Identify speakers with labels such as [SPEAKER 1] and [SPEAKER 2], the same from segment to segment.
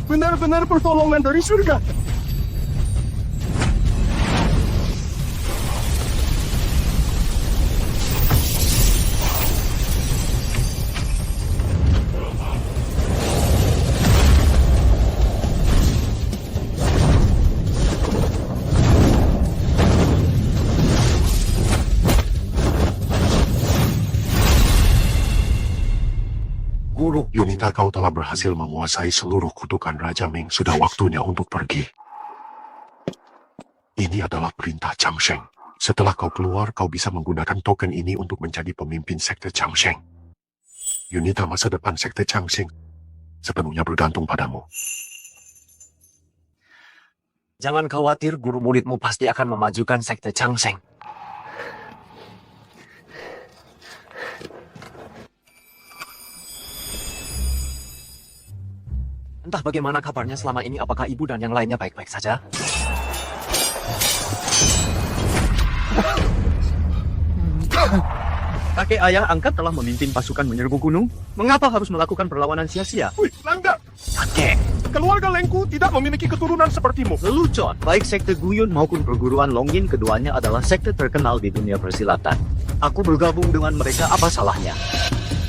[SPEAKER 1] Benar-benar pertolongan dari surga.
[SPEAKER 2] Guru, Yunita, kau telah berhasil menguasai seluruh kutukan Raja Ming. Sudah waktunya untuk pergi. Ini adalah perintah Changsheng. Setelah kau keluar, kau bisa menggunakan token ini untuk menjadi pemimpin sekte Changsheng. Yunita, masa depan sekte Changsheng sepenuhnya bergantung padamu.
[SPEAKER 3] Jangan khawatir, guru muridmu pasti akan memajukan sekte Changsheng. Entah bagaimana kabarnya selama ini, apakah ibu dan yang lainnya baik-baik saja?
[SPEAKER 4] Kakek ayah angkat telah memimpin pasukan menyerbu gunung. Mengapa harus melakukan perlawanan sia-sia?
[SPEAKER 1] Wih, Langda,
[SPEAKER 3] Kakek,
[SPEAKER 1] keluarga Lengku tidak memiliki keturunan sepertimu.
[SPEAKER 4] Lelucon, baik sekte Guyun maupun perguruan Longjin, keduanya adalah sekte terkenal di dunia persilatan. Aku bergabung dengan mereka, apa salahnya?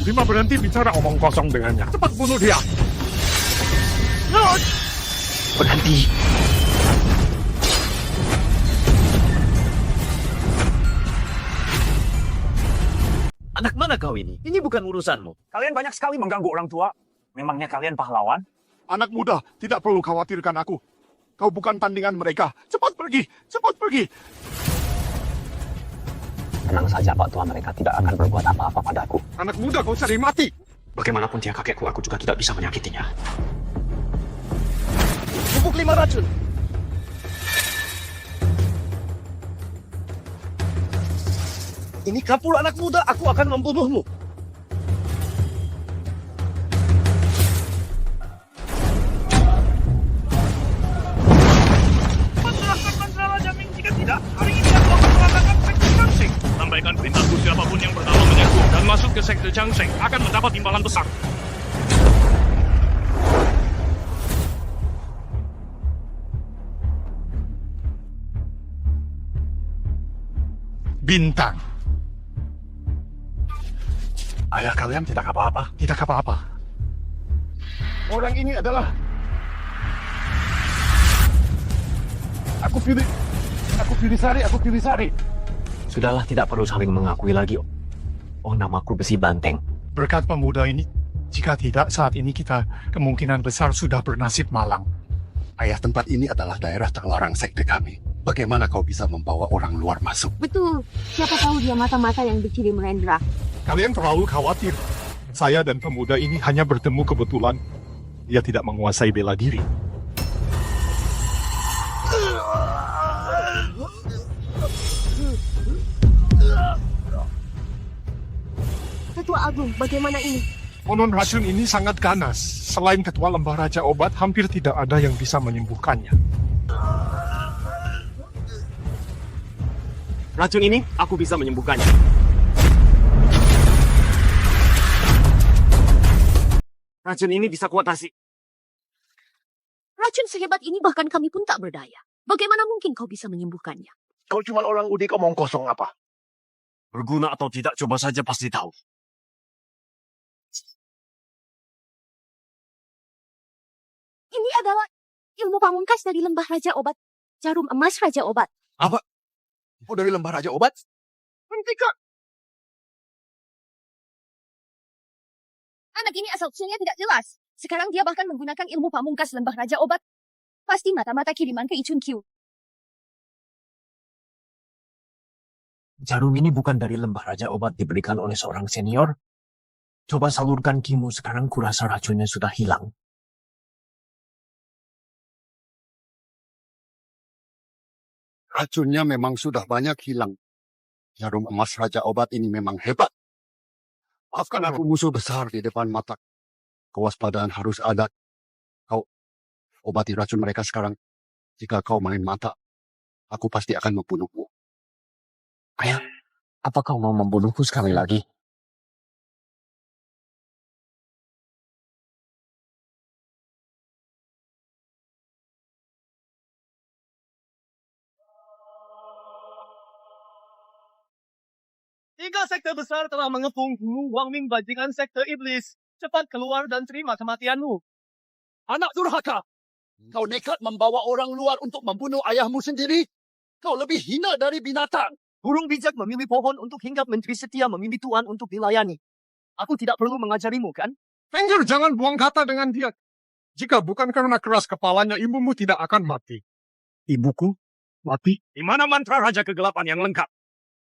[SPEAKER 1] Bima berhenti bicara omong kosong dengannya. Cepat bunuh dia.
[SPEAKER 3] berhenti.
[SPEAKER 4] Anak mana kau ini? Ini bukan urusanmu.
[SPEAKER 5] Kalian banyak sekali mengganggu orang tua. Memangnya kalian pahlawan?
[SPEAKER 1] Anak muda, tidak perlu khawatirkan aku. Kau bukan tandingan mereka. Cepat pergi, cepat pergi.
[SPEAKER 3] Tenang saja Pak Tua, mereka tidak akan berbuat apa-apa padaku.
[SPEAKER 1] Anak muda, kau cari mati.
[SPEAKER 3] Bagaimanapun dia kakekku, aku juga tidak bisa menyakitinya.
[SPEAKER 4] Pupuk 5 racun. Ini kapul anak muda, aku akan membunuhmu.
[SPEAKER 5] Menyerahkan mantra Raja Ming, jika tidak, hari ini aku akan mengatakan sekte Changsheng. Sampaikan perintahku, siapapun yang pertama menyerbu dan masuk ke sekte Changsheng akan mendapat imbalan besar.
[SPEAKER 1] Bintang. Ayah kalian tidak apa-apa, tidak apa-apa. Orang ini adalah... Aku pilih Sari.
[SPEAKER 3] Sudahlah, tidak perlu saling mengakui lagi. Oh, namaku Besi Banteng.
[SPEAKER 1] Berkat pemuda ini, jika tidak saat ini kita kemungkinan besar sudah bernasib malang.
[SPEAKER 2] Ayah, tempat ini adalah daerah terlarang sekte kami. Bagaimana kau bisa membawa orang luar masuk?
[SPEAKER 6] Betul. Siapa tahu dia mata-mata yang dikirim Rendra.
[SPEAKER 1] Kalian terlalu khawatir. Saya dan pemuda ini hanya bertemu kebetulan. Dia tidak menguasai bela diri.
[SPEAKER 6] Ketua Agung, bagaimana ini?
[SPEAKER 1] Konon racun ini sangat ganas. Selain Ketua Lembah Raja Obat, hampir tidak ada yang bisa menyembuhkannya.
[SPEAKER 3] Racun ini, aku bisa menyembuhkannya. Racun ini bisa kuatasi.
[SPEAKER 6] Racun sehebat ini bahkan kami pun tak berdaya. Bagaimana mungkin kau bisa menyembuhkannya?
[SPEAKER 2] Kau cuma orang udik omong kosong apa?
[SPEAKER 3] Berguna atau tidak, coba saja pasti tahu.
[SPEAKER 6] Ini adalah ilmu pamungkas dari Lembah Raja Obat. Jarum emas Raja Obat.
[SPEAKER 3] Apa?
[SPEAKER 2] Oh, dari Lembah Raja Obat?
[SPEAKER 1] Hentikan!
[SPEAKER 6] Anak ini asal-usulnya tidak jelas. Sekarang dia bahkan menggunakan ilmu pamungkas Lembah Raja Obat. Pasti mata-mata kiriman ke Ichun Q.
[SPEAKER 3] Jarum ini bukan dari Lembah Raja Obat, diberikan oleh seorang senior. Coba salurkan kimu, sekarang kurasa racunnya sudah hilang.
[SPEAKER 2] Racunnya memang sudah banyak hilang. Jarum emas Raja Obat ini memang hebat. Maafkan aku, musuh besar di depan mata. Kewaspadaan harus ada. Kau obati racun mereka sekarang. Jika kau main mata, aku pasti akan membunuhmu.
[SPEAKER 3] Ayah, apa kau mau membunuhku sekali lagi?
[SPEAKER 4] Tiga sekte besar telah mengepung Gunung Wangming bajingan sekte iblis. Cepat keluar dan terima kematianmu.
[SPEAKER 2] Anak durhaka! Kau nekat membawa orang luar untuk membunuh ayahmu sendiri? Kau lebih hina dari binatang.
[SPEAKER 4] Burung bijak memilih pohon untuk hinggap, menteri setia memilih Tuhan untuk dilayani. Aku tidak perlu mengajarimu, kan?
[SPEAKER 1] Ranger, jangan buang kata dengan dia. Jika bukan karena keras kepalanya, ibumu tidak akan mati.
[SPEAKER 4] Ibuku mati.
[SPEAKER 5] Di mana mantra Raja Kegelapan yang lengkap?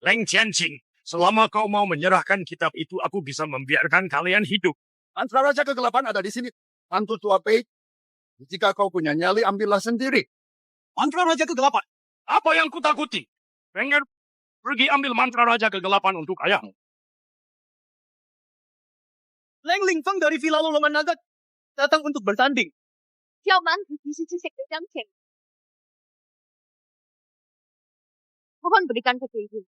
[SPEAKER 5] Leng Qianqing, selama kau mau menyerahkan kitab itu, aku bisa membiarkan kalian hidup.
[SPEAKER 2] Mantra Raja Kegelapan ada di sini. Mantu tua Pei. Jika kau punya nyali, ambillah sendiri.
[SPEAKER 5] Mantra Raja Kegelapan. Apa yang kutakuti? Ranger, pergi ambil mantra Raja Kegelapan untuk ayahmu.
[SPEAKER 4] Leng Lingfeng dari Villa Lolongan Naga datang untuk bertanding.
[SPEAKER 6] Xiaoman, di sisi sekte Jiangsheng. Mohon berikan petunjuk.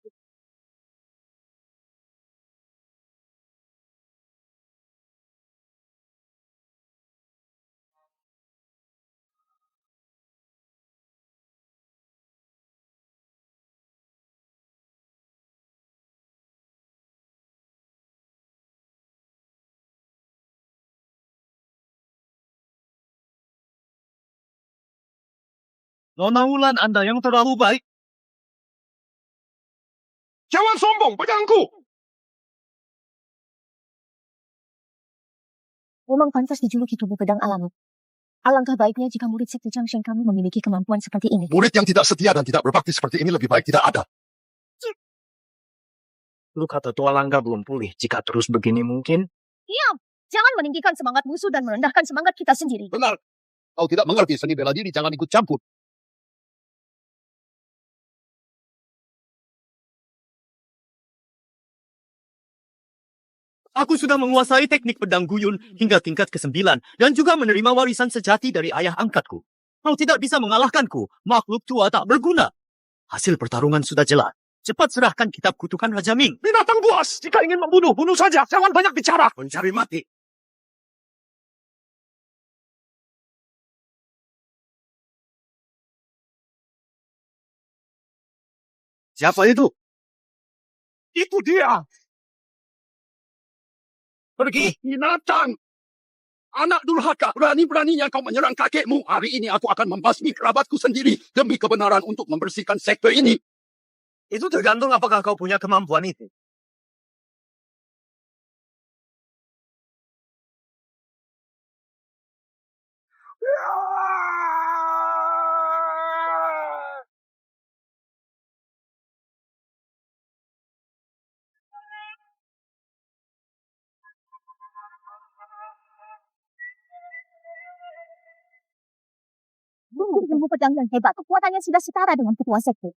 [SPEAKER 4] Nona Wulan, Anda yang terlalu baik.
[SPEAKER 1] Jangan sombong, pedangku!
[SPEAKER 6] Memang pantas dijuluki tubuh pedang alami. Alangkah baiknya jika murid sekte Jiangsheng kamu memiliki kemampuan seperti ini.
[SPEAKER 2] Murid yang tidak setia dan tidak berbakti seperti ini lebih baik tidak ada.
[SPEAKER 3] Luka tetua Langga belum pulih. Jika terus begini mungkin...
[SPEAKER 6] Diam! Jangan meninggikan semangat musuh dan merendahkan semangat kita sendiri.
[SPEAKER 2] Benar. Kau tidak mengerti seni bela diri, jangan ikut campur.
[SPEAKER 4] Aku sudah menguasai teknik pedang guyun hingga tingkat ke-9 dan juga menerima warisan sejati dari ayah angkatku. Kau tidak bisa mengalahkanku, makhluk tua tak berguna. Hasil pertarungan sudah jelas. Cepat serahkan kitab kutukan Raja Ming.
[SPEAKER 5] Binatang buas! Jika ingin membunuh, bunuh saja. Jangan banyak bicara.
[SPEAKER 2] Mencari mati.
[SPEAKER 4] Siapa itu?
[SPEAKER 5] Itu dia.
[SPEAKER 2] Pergi, binatang! Anak durhaka, berani-beraninya kau menyerang kakekmu. Hari ini aku akan membasmi kerabatku sendiri demi kebenaran untuk membersihkan sekte ini.
[SPEAKER 4] Itu tergantung apakah kau punya kemampuan itu.
[SPEAKER 6] Ilmu pedang yang hebat, kekuatannya sudah setara dengan ketua sekte.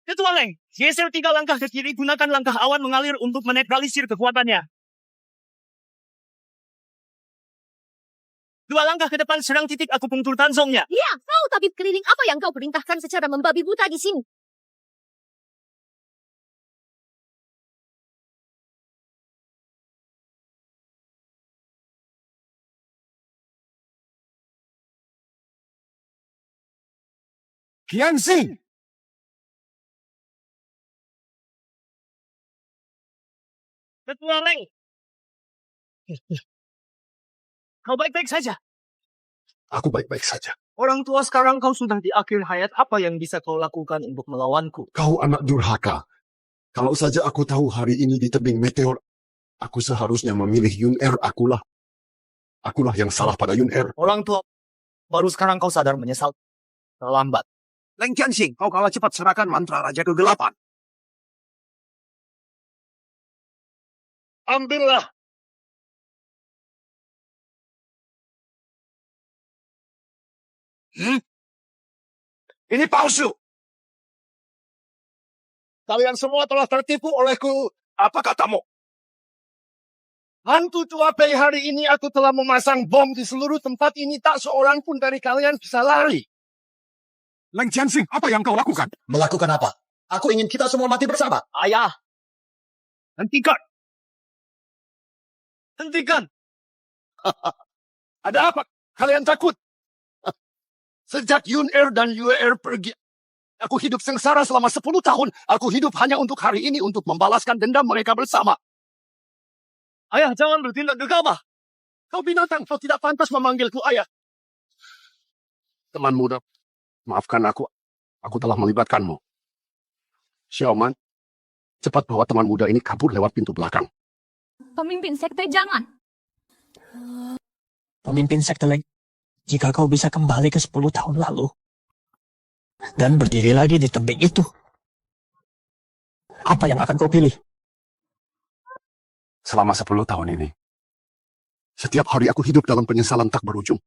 [SPEAKER 4] Ketua Leng, geser 3 langkah ke kiri, gunakan langkah awan mengalir untuk menetralisir kekuatannya. 2 langkah ke depan, serang titik akupunktur Tanzongnya.
[SPEAKER 6] Ya, kau tabib keliling, apa yang kau perintahkan secara membabi buta di sini?
[SPEAKER 1] Qianxing!
[SPEAKER 4] Ketua Leng, kau baik-baik saja.
[SPEAKER 2] Aku baik-baik saja.
[SPEAKER 4] Orang tua, sekarang kau sudah di akhir hayat, apa yang bisa kau lakukan untuk melawanku?
[SPEAKER 2] Kau anak durhaka. Kalau saja aku tahu hari ini di tebing meteor, aku seharusnya memilih Yun Er. Akulah yang salah pada Yun Er.
[SPEAKER 4] Orang tua, baru sekarang kau sadar, menyesal. Terlambat.
[SPEAKER 3] Leng Qianxing, kau kalah cepat serahkan mantra Raja Kegelapan.
[SPEAKER 5] Ambillah.
[SPEAKER 2] Ini palsu. Kalian semua telah tertipu olehku. Apa katamu? Hantu tua Pei, hari ini aku telah memasang bom di seluruh tempat ini. Tak seorang pun dari kalian bisa lari.
[SPEAKER 1] Leng Jiansing, apa yang kau lakukan?
[SPEAKER 2] Melakukan apa? Aku ingin kita semua mati bersama.
[SPEAKER 4] Ayah! Hentikan! Hentikan!
[SPEAKER 2] Ada apa? Kalian takut? Sejak Yun Er dan Yue Er pergi, aku hidup sengsara selama 10 tahun. Aku hidup hanya untuk hari ini, untuk membalaskan dendam mereka bersama.
[SPEAKER 4] Ayah, jangan bertindak gegabah.
[SPEAKER 2] Kau binatang, kau tidak pantas memanggilku ayah. Teman muda, maafkan aku. Aku telah melibatkanmu. Xiaoman, cepat bawa teman muda ini kabur lewat pintu belakang.
[SPEAKER 6] Pemimpin sekte jangan.
[SPEAKER 3] Pemimpin sekte Leng, jika kau bisa kembali ke 10 tahun lalu dan berdiri lagi di tebing itu, apa yang akan kau pilih?
[SPEAKER 2] Selama 10 tahun ini, setiap hari aku hidup dalam penyesalan tak berujung.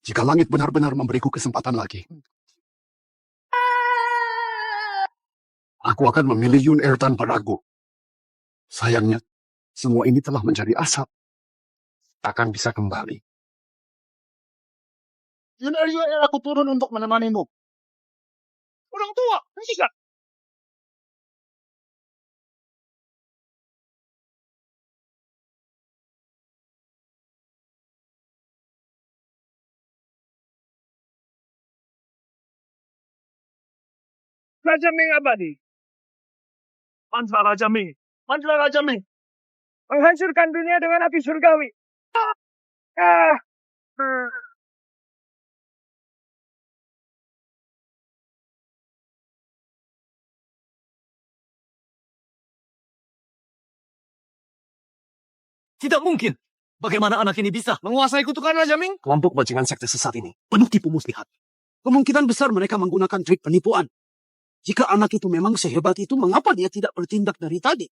[SPEAKER 2] Jika langit benar-benar memberiku kesempatan lagi, aku akan memilih Yun Er tanpa ragu. Sayangnya, semua ini telah menjadi asap. Takkan bisa kembali. Yun Er, aku turun untuk menemanimu.
[SPEAKER 5] Orang tua, hentikan. Raja Ming abadi. Mantra Raja Ming. Mantra Raja Ming. Menghancurkan dunia dengan api surgawi.
[SPEAKER 4] Tidak mungkin. Bagaimana anak ini bisa menguasai kutukan Raja Ming?
[SPEAKER 2] Kelompok bajingan sekte sesat ini penuh tipu muslihat. Kemungkinan besar mereka menggunakan trik penipuan. Jika anak itu memang sehebat itu, mengapa dia tidak bertindak dari tadi?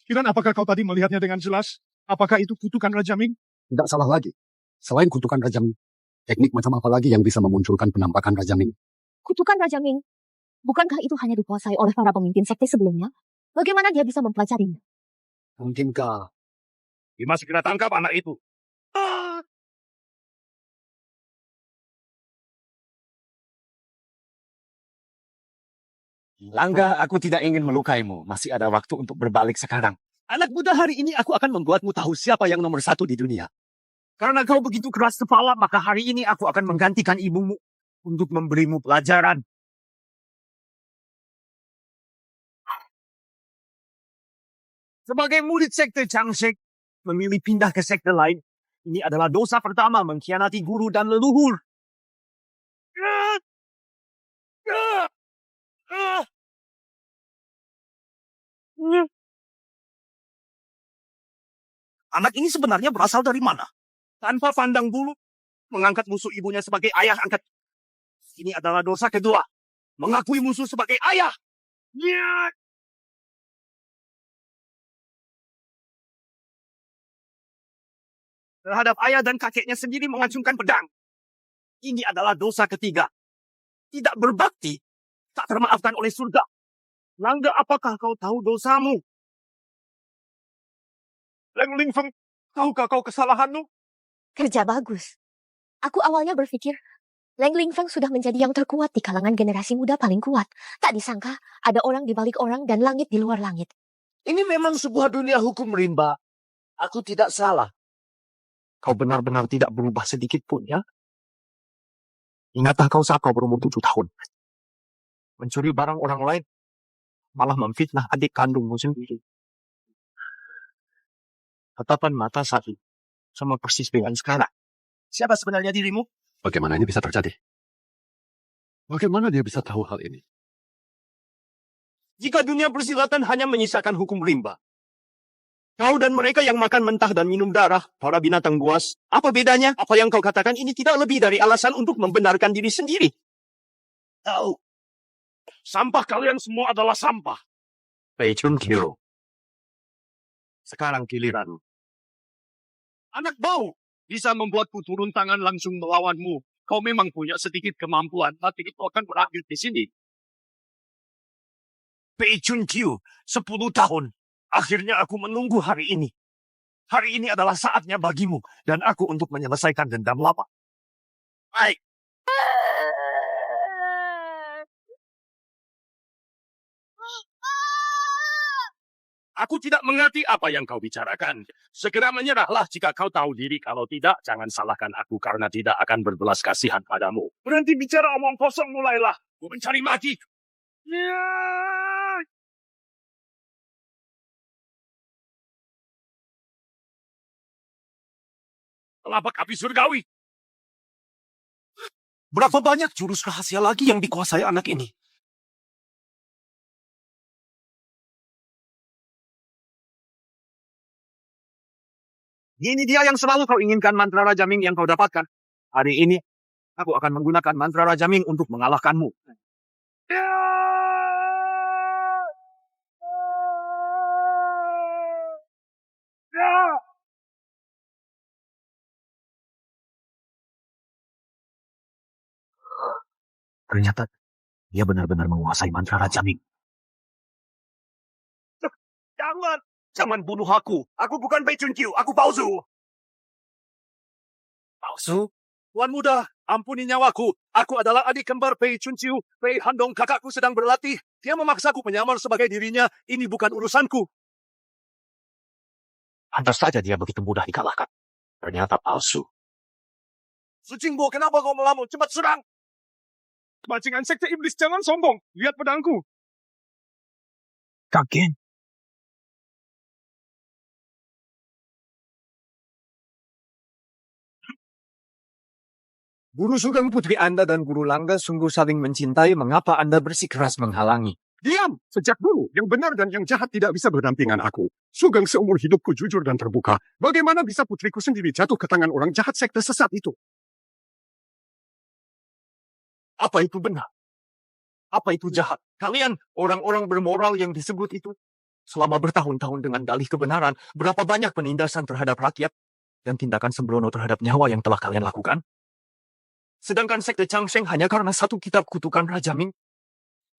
[SPEAKER 1] Kiran, apakah kau tadi melihatnya dengan jelas? Apakah itu kutukan Raja Ming?
[SPEAKER 2] Tidak salah lagi. Selain kutukan Raja Ming, teknik macam apa lagi yang bisa memunculkan penampakan Raja Ming?
[SPEAKER 6] Kutukan Raja Ming. Bukankah itu hanya dikuasai oleh para pemimpin sekte sebelumnya? Bagaimana dia bisa mempelajarinya?
[SPEAKER 2] Mungkinkah
[SPEAKER 5] Bima segera tangkap anak itu.
[SPEAKER 4] Langga, aku tidak ingin melukaimu. Masih ada waktu untuk berbalik sekarang. Anak muda, hari ini aku akan membuatmu tahu siapa yang nomor 1 di dunia. Karena kau begitu keras kepala, maka hari ini aku akan menggantikan ibumu untuk memberimu pelajaran. Sebagai murid sekte Changsek, memilih pindah ke sekte lain, ini adalah dosa pertama mengkhianati guru dan leluhur. Anak ini sebenarnya berasal dari mana? Tanpa pandang bulu, mengangkat musuh ibunya sebagai ayah angkat. Ini adalah dosa kedua, mengakui musuh sebagai ayah. Terhadap ayah dan kakeknya sendiri mengacungkan pedang. Ini adalah dosa ketiga. Tidak berbakti, tak termaafkan oleh surga. Langga, apakah kau tahu dosamu?
[SPEAKER 1] Leng Lingfeng, tahukah kau kesalahanmu?
[SPEAKER 6] Kerja bagus. Aku awalnya berpikir, Leng Lingfeng sudah menjadi yang terkuat di kalangan generasi muda paling kuat. Tak disangka, ada orang di balik orang dan langit di luar langit.
[SPEAKER 3] Ini memang sebuah dunia hukum rimba. Aku tidak salah.
[SPEAKER 4] Kau benar-benar tidak berubah sedikit pun, ya? Ingatkah kau saat kau berumur 7 tahun? Mencuri barang orang lain, malah memfitnah adik kandungmu sendiri. Tatapan mata saat itu sama persis dengan sekarang. Siapa sebenarnya dirimu?
[SPEAKER 2] bagaimana ini bisa terjadi? Bagaimana dia bisa tahu hal ini?
[SPEAKER 4] Jika dunia persilatan hanya menyisakan hukum rimba, kau dan mereka yang makan mentah dan minum darah, para binatang buas, apa bedanya? Apa yang kau katakan ini tidak lebih dari alasan untuk membenarkan diri sendiri.
[SPEAKER 5] Tahu. Sampah kalian semua adalah sampah.
[SPEAKER 4] Pei Chun Kiro. Sekarang giliran.
[SPEAKER 5] Anak bau bisa membuatku turun tangan langsung melawanmu. Kau memang punya sedikit kemampuan, tapi itu akan berakhir di sini.
[SPEAKER 4] Pei Chun Kyo, 10 tahun.
[SPEAKER 3] Akhirnya aku menunggu hari ini. Hari ini adalah saatnya bagimu dan aku untuk menyelesaikan dendam lama. Baik.
[SPEAKER 5] Aku tidak mengerti apa yang kau bicarakan. Segera menyerahlah jika kau tahu diri. Kalau tidak, jangan salahkan aku karena tidak akan berbelas kasihan padamu. Berhenti bicara omong kosong mulailah. Gue mencari mati. Ya. Telapak api surgawi.
[SPEAKER 3] Berapa banyak jurus rahasia lagi yang dikuasai anak ini? Ini dia yang selalu kau inginkan, mantra Raja Ming yang kau dapatkan. Hari ini, aku akan menggunakan mantra Raja Ming untuk mengalahkanmu. Ternyata, dia benar-benar menguasai mantra Raja Ming. Jangan! Jangan bunuh aku! Aku bukan Pei Chunqiu, aku Baozu! Palsu? Tuan muda, ampuni nyawaku. Aku adalah adik kembar Pei Chunqiu. Pei Handong kakakku sedang berlatih. Dia memaksaku menyamar sebagai dirinya. Ini bukan urusanku. Pantas saja dia begitu mudah dikalahkan. Ternyata palsu. Su Jingbo, kenapa kau melamun? Cepat serang!
[SPEAKER 1] Bajingan sekte iblis, jangan sombong. Lihat pedangku.
[SPEAKER 3] Kagen. Guru Sugeng Putri Anda dan Guru Langga sungguh saling mencintai. Mengapa Anda bersikeras menghalangi?
[SPEAKER 1] Diam! Sejak dulu, yang benar dan yang jahat tidak bisa berdampingan aku. Sugeng seumur hidupku jujur dan terbuka. Bagaimana bisa putriku sendiri jatuh ke tangan orang jahat sekte sesat itu?
[SPEAKER 3] Apa itu benar? Apa itu jahat? Kalian orang-orang bermoral yang disebut itu. Selama bertahun-tahun dengan dalih kebenaran, berapa banyak penindasan terhadap rakyat dan tindakan sembrono terhadap nyawa yang telah kalian lakukan? Sedangkan sekte Changsheng hanya karena satu kitab kutukan Raja Ming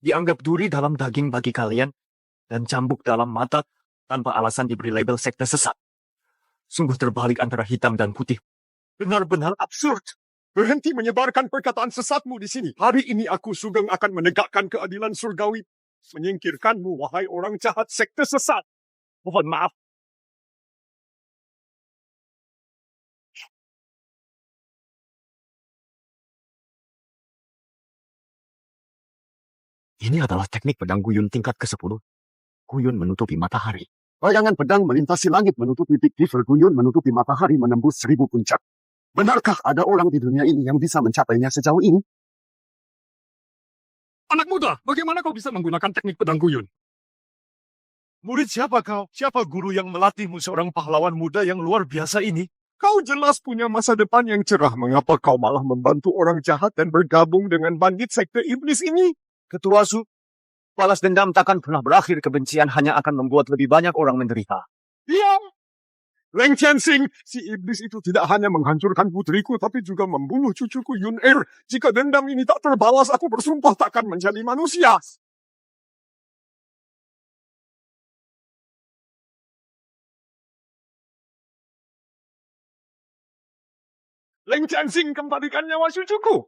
[SPEAKER 3] dianggap duri dalam daging bagi kalian dan cambuk dalam mata tanpa alasan diberi label sekte sesat. Sungguh terbalik antara hitam dan putih. Benar-benar absurd.
[SPEAKER 1] Berhenti menyebarkan perkataan sesatmu di sini. Hari ini aku Sugeng akan menegakkan keadilan surgawi. Menyingkirkanmu, wahai orang jahat sekte sesat.
[SPEAKER 3] Mohon maaf. Ini adalah teknik pedang Guyun tingkat ke-10. Guyun menutupi matahari.
[SPEAKER 2] Bayangan pedang melintasi langit menutupi dikti Guyun menutupi matahari menembus 1000 puncak. Benarkah ada orang di dunia ini yang bisa mencapainya sejauh ini?
[SPEAKER 1] Anak muda, bagaimana kau bisa menggunakan teknik pedang Guyun?
[SPEAKER 3] Murid siapa kau? Siapa guru yang melatihmu seorang pahlawan muda yang luar biasa ini?
[SPEAKER 1] Kau jelas punya masa depan yang cerah. Mengapa kau malah membantu orang jahat dan bergabung dengan bandit sekte iblis ini?
[SPEAKER 3] Ketua Su, balas dendam takkan pernah berakhir. Kebencian hanya akan membuat lebih banyak orang menderita.
[SPEAKER 1] Diam! Leng Qianxing, si iblis itu tidak hanya menghancurkan putriku, tapi juga membunuh cucuku Yun Er. Jika dendam ini tak terbalas, aku bersumpah takkan menjadi manusia. Leng Qianxing, kembalikan nyawa cucuku.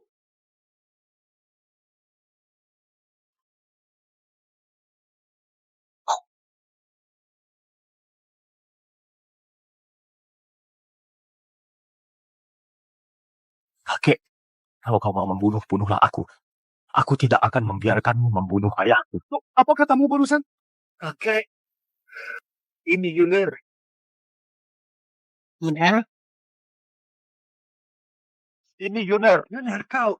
[SPEAKER 3] Kakek, kalau kau mau membunuh, bunuhlah aku. Aku tidak akan membiarkanmu membunuh ayahku.
[SPEAKER 1] Apa katamu barusan?
[SPEAKER 3] Kakek, ini Yuner.
[SPEAKER 6] Yuner?
[SPEAKER 3] Ini Yuner. Yuner kau.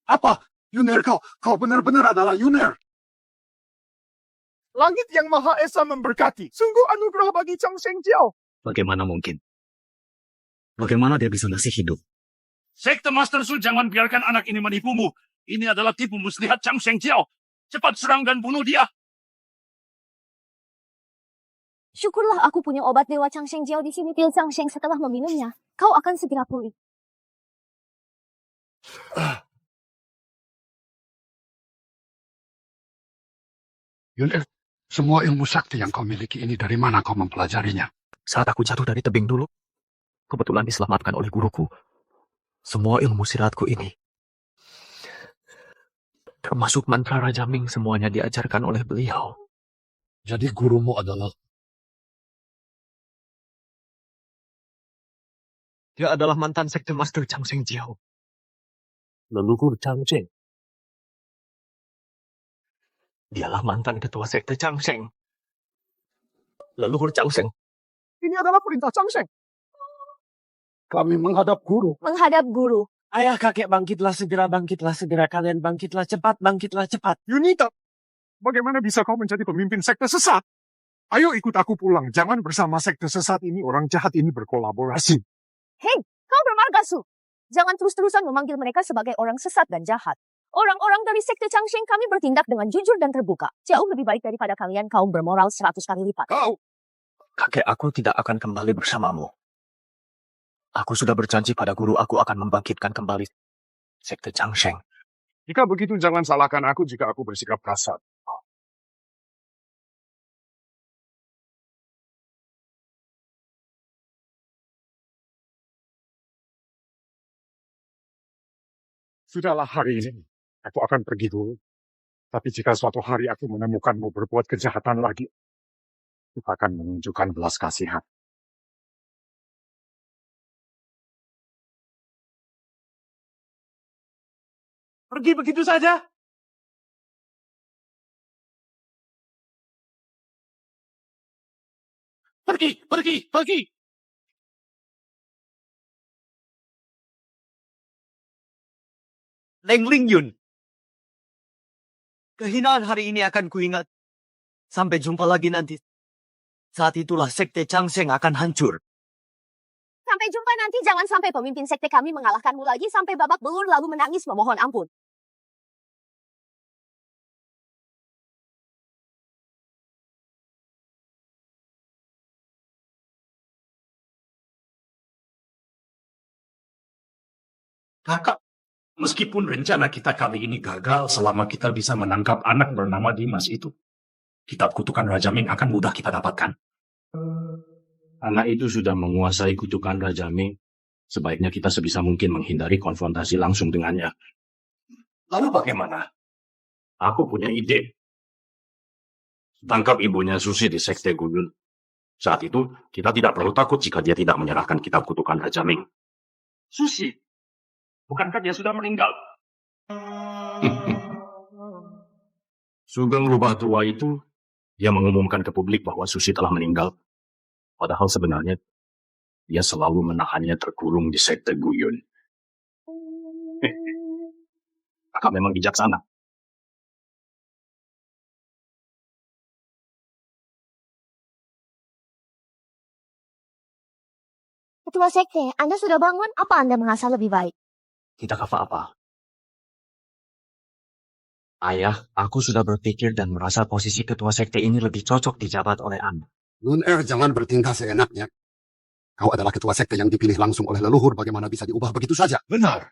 [SPEAKER 1] Apa? Yuner kau? Kau benar-benar adalah Yuner. Langit yang Maha Esa memberkati. Sungguh anugerah bagi Chang Sheng Jiao.
[SPEAKER 4] Bagaimana mungkin? Bagaimana dia bisa masih hidup?
[SPEAKER 5] Sekte Master Su, jangan biarkan anak ini menipumu. Ini adalah tipu muslihat Chang Sheng Jiao. Cepat serang dan bunuh dia.
[SPEAKER 6] Syukurlah aku punya obat Dewa Changsheng Jiao di sini. Pil Changsheng setelah meminumnya, kau akan segera pulih.
[SPEAKER 3] Yuner,
[SPEAKER 2] Semua ilmu sakti yang kau miliki ini dari mana kau mempelajarinya?
[SPEAKER 3] Saat aku jatuh dari tebing dulu, kebetulan diselamatkan oleh guruku. Semua ilmu siratku ini, termasuk mantra Raja Ming, semuanya diajarkan oleh beliau.
[SPEAKER 2] Jadi gurumu adalah...
[SPEAKER 3] Dia adalah mantan sekte Master Chang Sheng Jiao. Leluhur Chang Sheng. Dialah mantan ketua sekte Chang Sheng. Leluhur Chang Sheng.
[SPEAKER 1] Ini adalah perintah Chang Sheng.
[SPEAKER 2] Kami menghadap guru.
[SPEAKER 6] Menghadap guru.
[SPEAKER 7] Ayah kakek bangkitlah segera kalian bangkitlah cepat.
[SPEAKER 1] Yunita, bagaimana bisa kau menjadi pemimpin sekte sesat? Ayo ikut aku pulang. Jangan bersama sekte sesat ini, orang jahat ini berkolaborasi.
[SPEAKER 6] Hei, kau bermargasu. Jangan terus-terusan memanggil mereka sebagai orang sesat dan jahat. Orang-orang dari sekte Changsheng kami bertindak dengan jujur dan terbuka. Jauh lebih baik daripada kalian kaum bermoral 100 kali lipat.
[SPEAKER 1] Kau,
[SPEAKER 3] Kakek, aku tidak akan kembali bersamamu. Aku sudah berjanji pada guru aku akan membangkitkan kembali sekte Chang Sheng.
[SPEAKER 1] jika begitu jangan salahkan aku jika aku bersikap kasar. Sudahlah hari ini, aku akan pergi dulu. Tapi jika suatu hari aku menemukanmu berbuat kejahatan lagi, aku akan menunjukkan belas kasihan.
[SPEAKER 7] Pergi begitu saja.
[SPEAKER 5] Pergi.
[SPEAKER 4] Leng Ling Yun. Kehinaan hari ini akan kuingat. Sampai jumpa lagi nanti. Saat itulah sekte Chang Sheng akan hancur.
[SPEAKER 6] Sampai jumpa nanti, jangan sampai pemimpin sekte kami mengalahkanmu lagi sampai babak belur lalu menangis memohon ampun.
[SPEAKER 5] Kakak, meskipun rencana kita kali ini gagal, selama kita bisa menangkap anak bernama Dimas itu, kitab kutukan Raja Ming akan mudah kita dapatkan. Anak itu sudah menguasai kutukan Raja Ming. Sebaiknya kita sebisa mungkin menghindari konfrontasi langsung dengannya. Lalu bagaimana? Aku punya ide. Tangkap ibunya Susi di sekte Guyun. Saat itu, kita tidak perlu takut jika dia tidak menyerahkan kitab kutukan Raja Ming. Susi, bukankah dia sudah meninggal? Sugeng Rubah Tua itu, dia mengumumkan ke publik bahwa Susi telah meninggal. Padahal sebenarnya, dia selalu menahannya terkurung di sekte Guyun. Kakak memang bijaksana.
[SPEAKER 6] Ketua sekte, Anda sudah bangun? Apa Anda merasa lebih baik?
[SPEAKER 3] Tidak apa-apa. Ayah, aku sudah berpikir dan merasa posisi ketua sekte ini lebih cocok dijabat oleh Anda.
[SPEAKER 2] Lun jangan bertingkah seenaknya. Kau adalah ketua sekte yang dipilih langsung oleh leluhur. Bagaimana bisa diubah begitu saja?
[SPEAKER 1] Benar.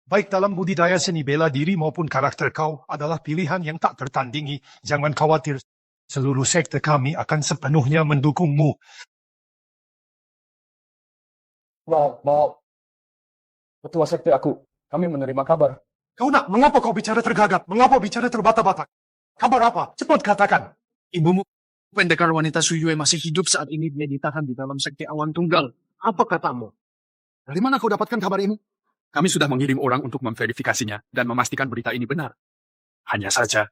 [SPEAKER 1] Baik dalam budidaya seni bela diri maupun karakter kau adalah pilihan yang tak tertandingi. Jangan khawatir, seluruh sekte kami akan sepenuhnya mendukungmu.
[SPEAKER 3] Mau. Ketua sekte aku, kami menerima kabar.
[SPEAKER 1] Kau nak, mengapa kau bicara tergagap? Mengapa bicara terbata-bata? Kabar apa? Cepat katakan.
[SPEAKER 7] Ibumu, pendekar wanita Suyue masih hidup saat ini. Dia ditahan di dalam sekte awan tunggal. Apa katamu?
[SPEAKER 2] Dari mana kau dapatkan kabar ini?
[SPEAKER 1] Kami sudah mengirim orang untuk memverifikasinya dan memastikan berita ini benar. Hanya saja,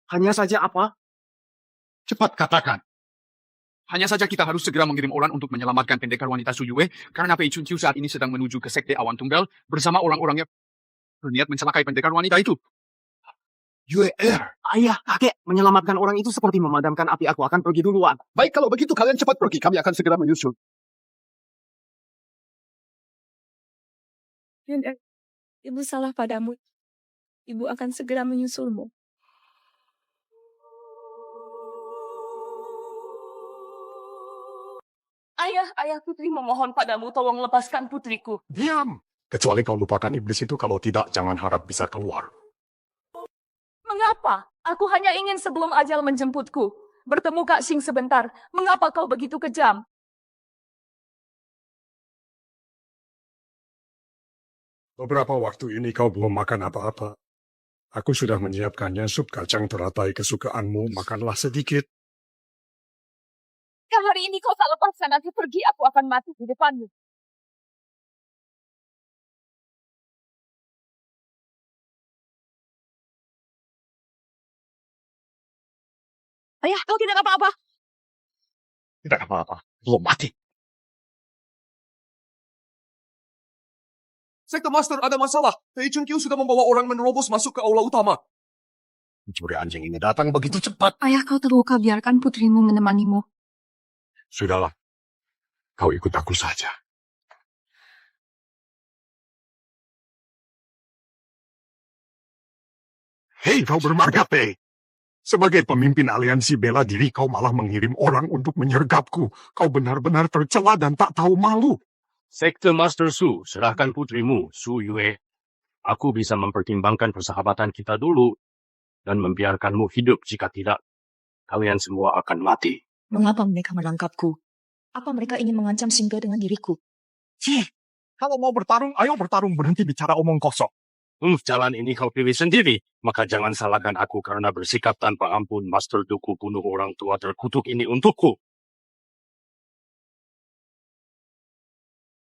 [SPEAKER 7] Hanya saja apa?
[SPEAKER 1] cepat katakan. Hanya saja kita harus segera mengirim orang untuk menyelamatkan pendekar wanita Suyue karena Pei Chunqiu saat ini sedang menuju ke sekte awan tunggal bersama orang-orangnya berniat mencelakai pendekar wanita itu.
[SPEAKER 2] Yue
[SPEAKER 7] Ayah, kakek, menyelamatkan orang itu seperti memadamkan api. Aku akan pergi duluan.
[SPEAKER 2] Baik, kalau begitu kalian cepat pergi. Kami akan segera menyusul.
[SPEAKER 8] Yunda, Ibu salah padamu. Ibu akan segera menyusulmu.
[SPEAKER 9] Ayah putri memohon padamu, tolong lepaskan putriku.
[SPEAKER 1] Diam! Kecuali kau lupakan iblis itu, kalau tidak jangan harap bisa keluar.
[SPEAKER 9] Mengapa? Aku hanya ingin sebelum ajal menjemputku, bertemu Kak Sing sebentar. Mengapa kau begitu kejam?
[SPEAKER 5] Beberapa waktu ini kau belum makan apa-apa. Aku sudah menyiapkannya sup kacang teratai kesukaanmu. Makanlah sedikit.
[SPEAKER 9] Kalau hari ini kau tak lepaskan aku pergi, aku akan mati di depanmu. Ayah, kau tidak apa-apa.
[SPEAKER 3] Tidak apa-apa. Belum mati.
[SPEAKER 7] Sekte Master, ada masalah. Pei Chun Qiu sudah membawa orang menerobos masuk ke aula utama.
[SPEAKER 2] Pencuri anjing ini datang begitu cepat.
[SPEAKER 8] Ayah, kau terluka, biarkan putrimu menemanimu.
[SPEAKER 5] Sudahlah. Kau ikut aku saja. Hei, kau bermarga, Pei. Sebagai pemimpin aliansi bela diri, kau malah mengirim orang untuk menyergapku. Kau benar-benar tercela dan tak tahu malu. Sekte Master Su, serahkan putrimu, Su Yue. Aku bisa mempertimbangkan persahabatan kita dulu dan membiarkanmu hidup. Jika tidak, kalian semua akan mati.
[SPEAKER 8] Mengapa mereka merangkapku? Apa mereka ingin mengancam Singge dengan diriku?
[SPEAKER 3] Kalau mau bertarung, ayo bertarung. Berhenti bicara omong kosong.
[SPEAKER 5] Jalan ini kau pilih sendiri. Maka jangan salahkan aku karena bersikap tanpa ampun. Master Duku bunuh orang tua terkutuk ini untukku.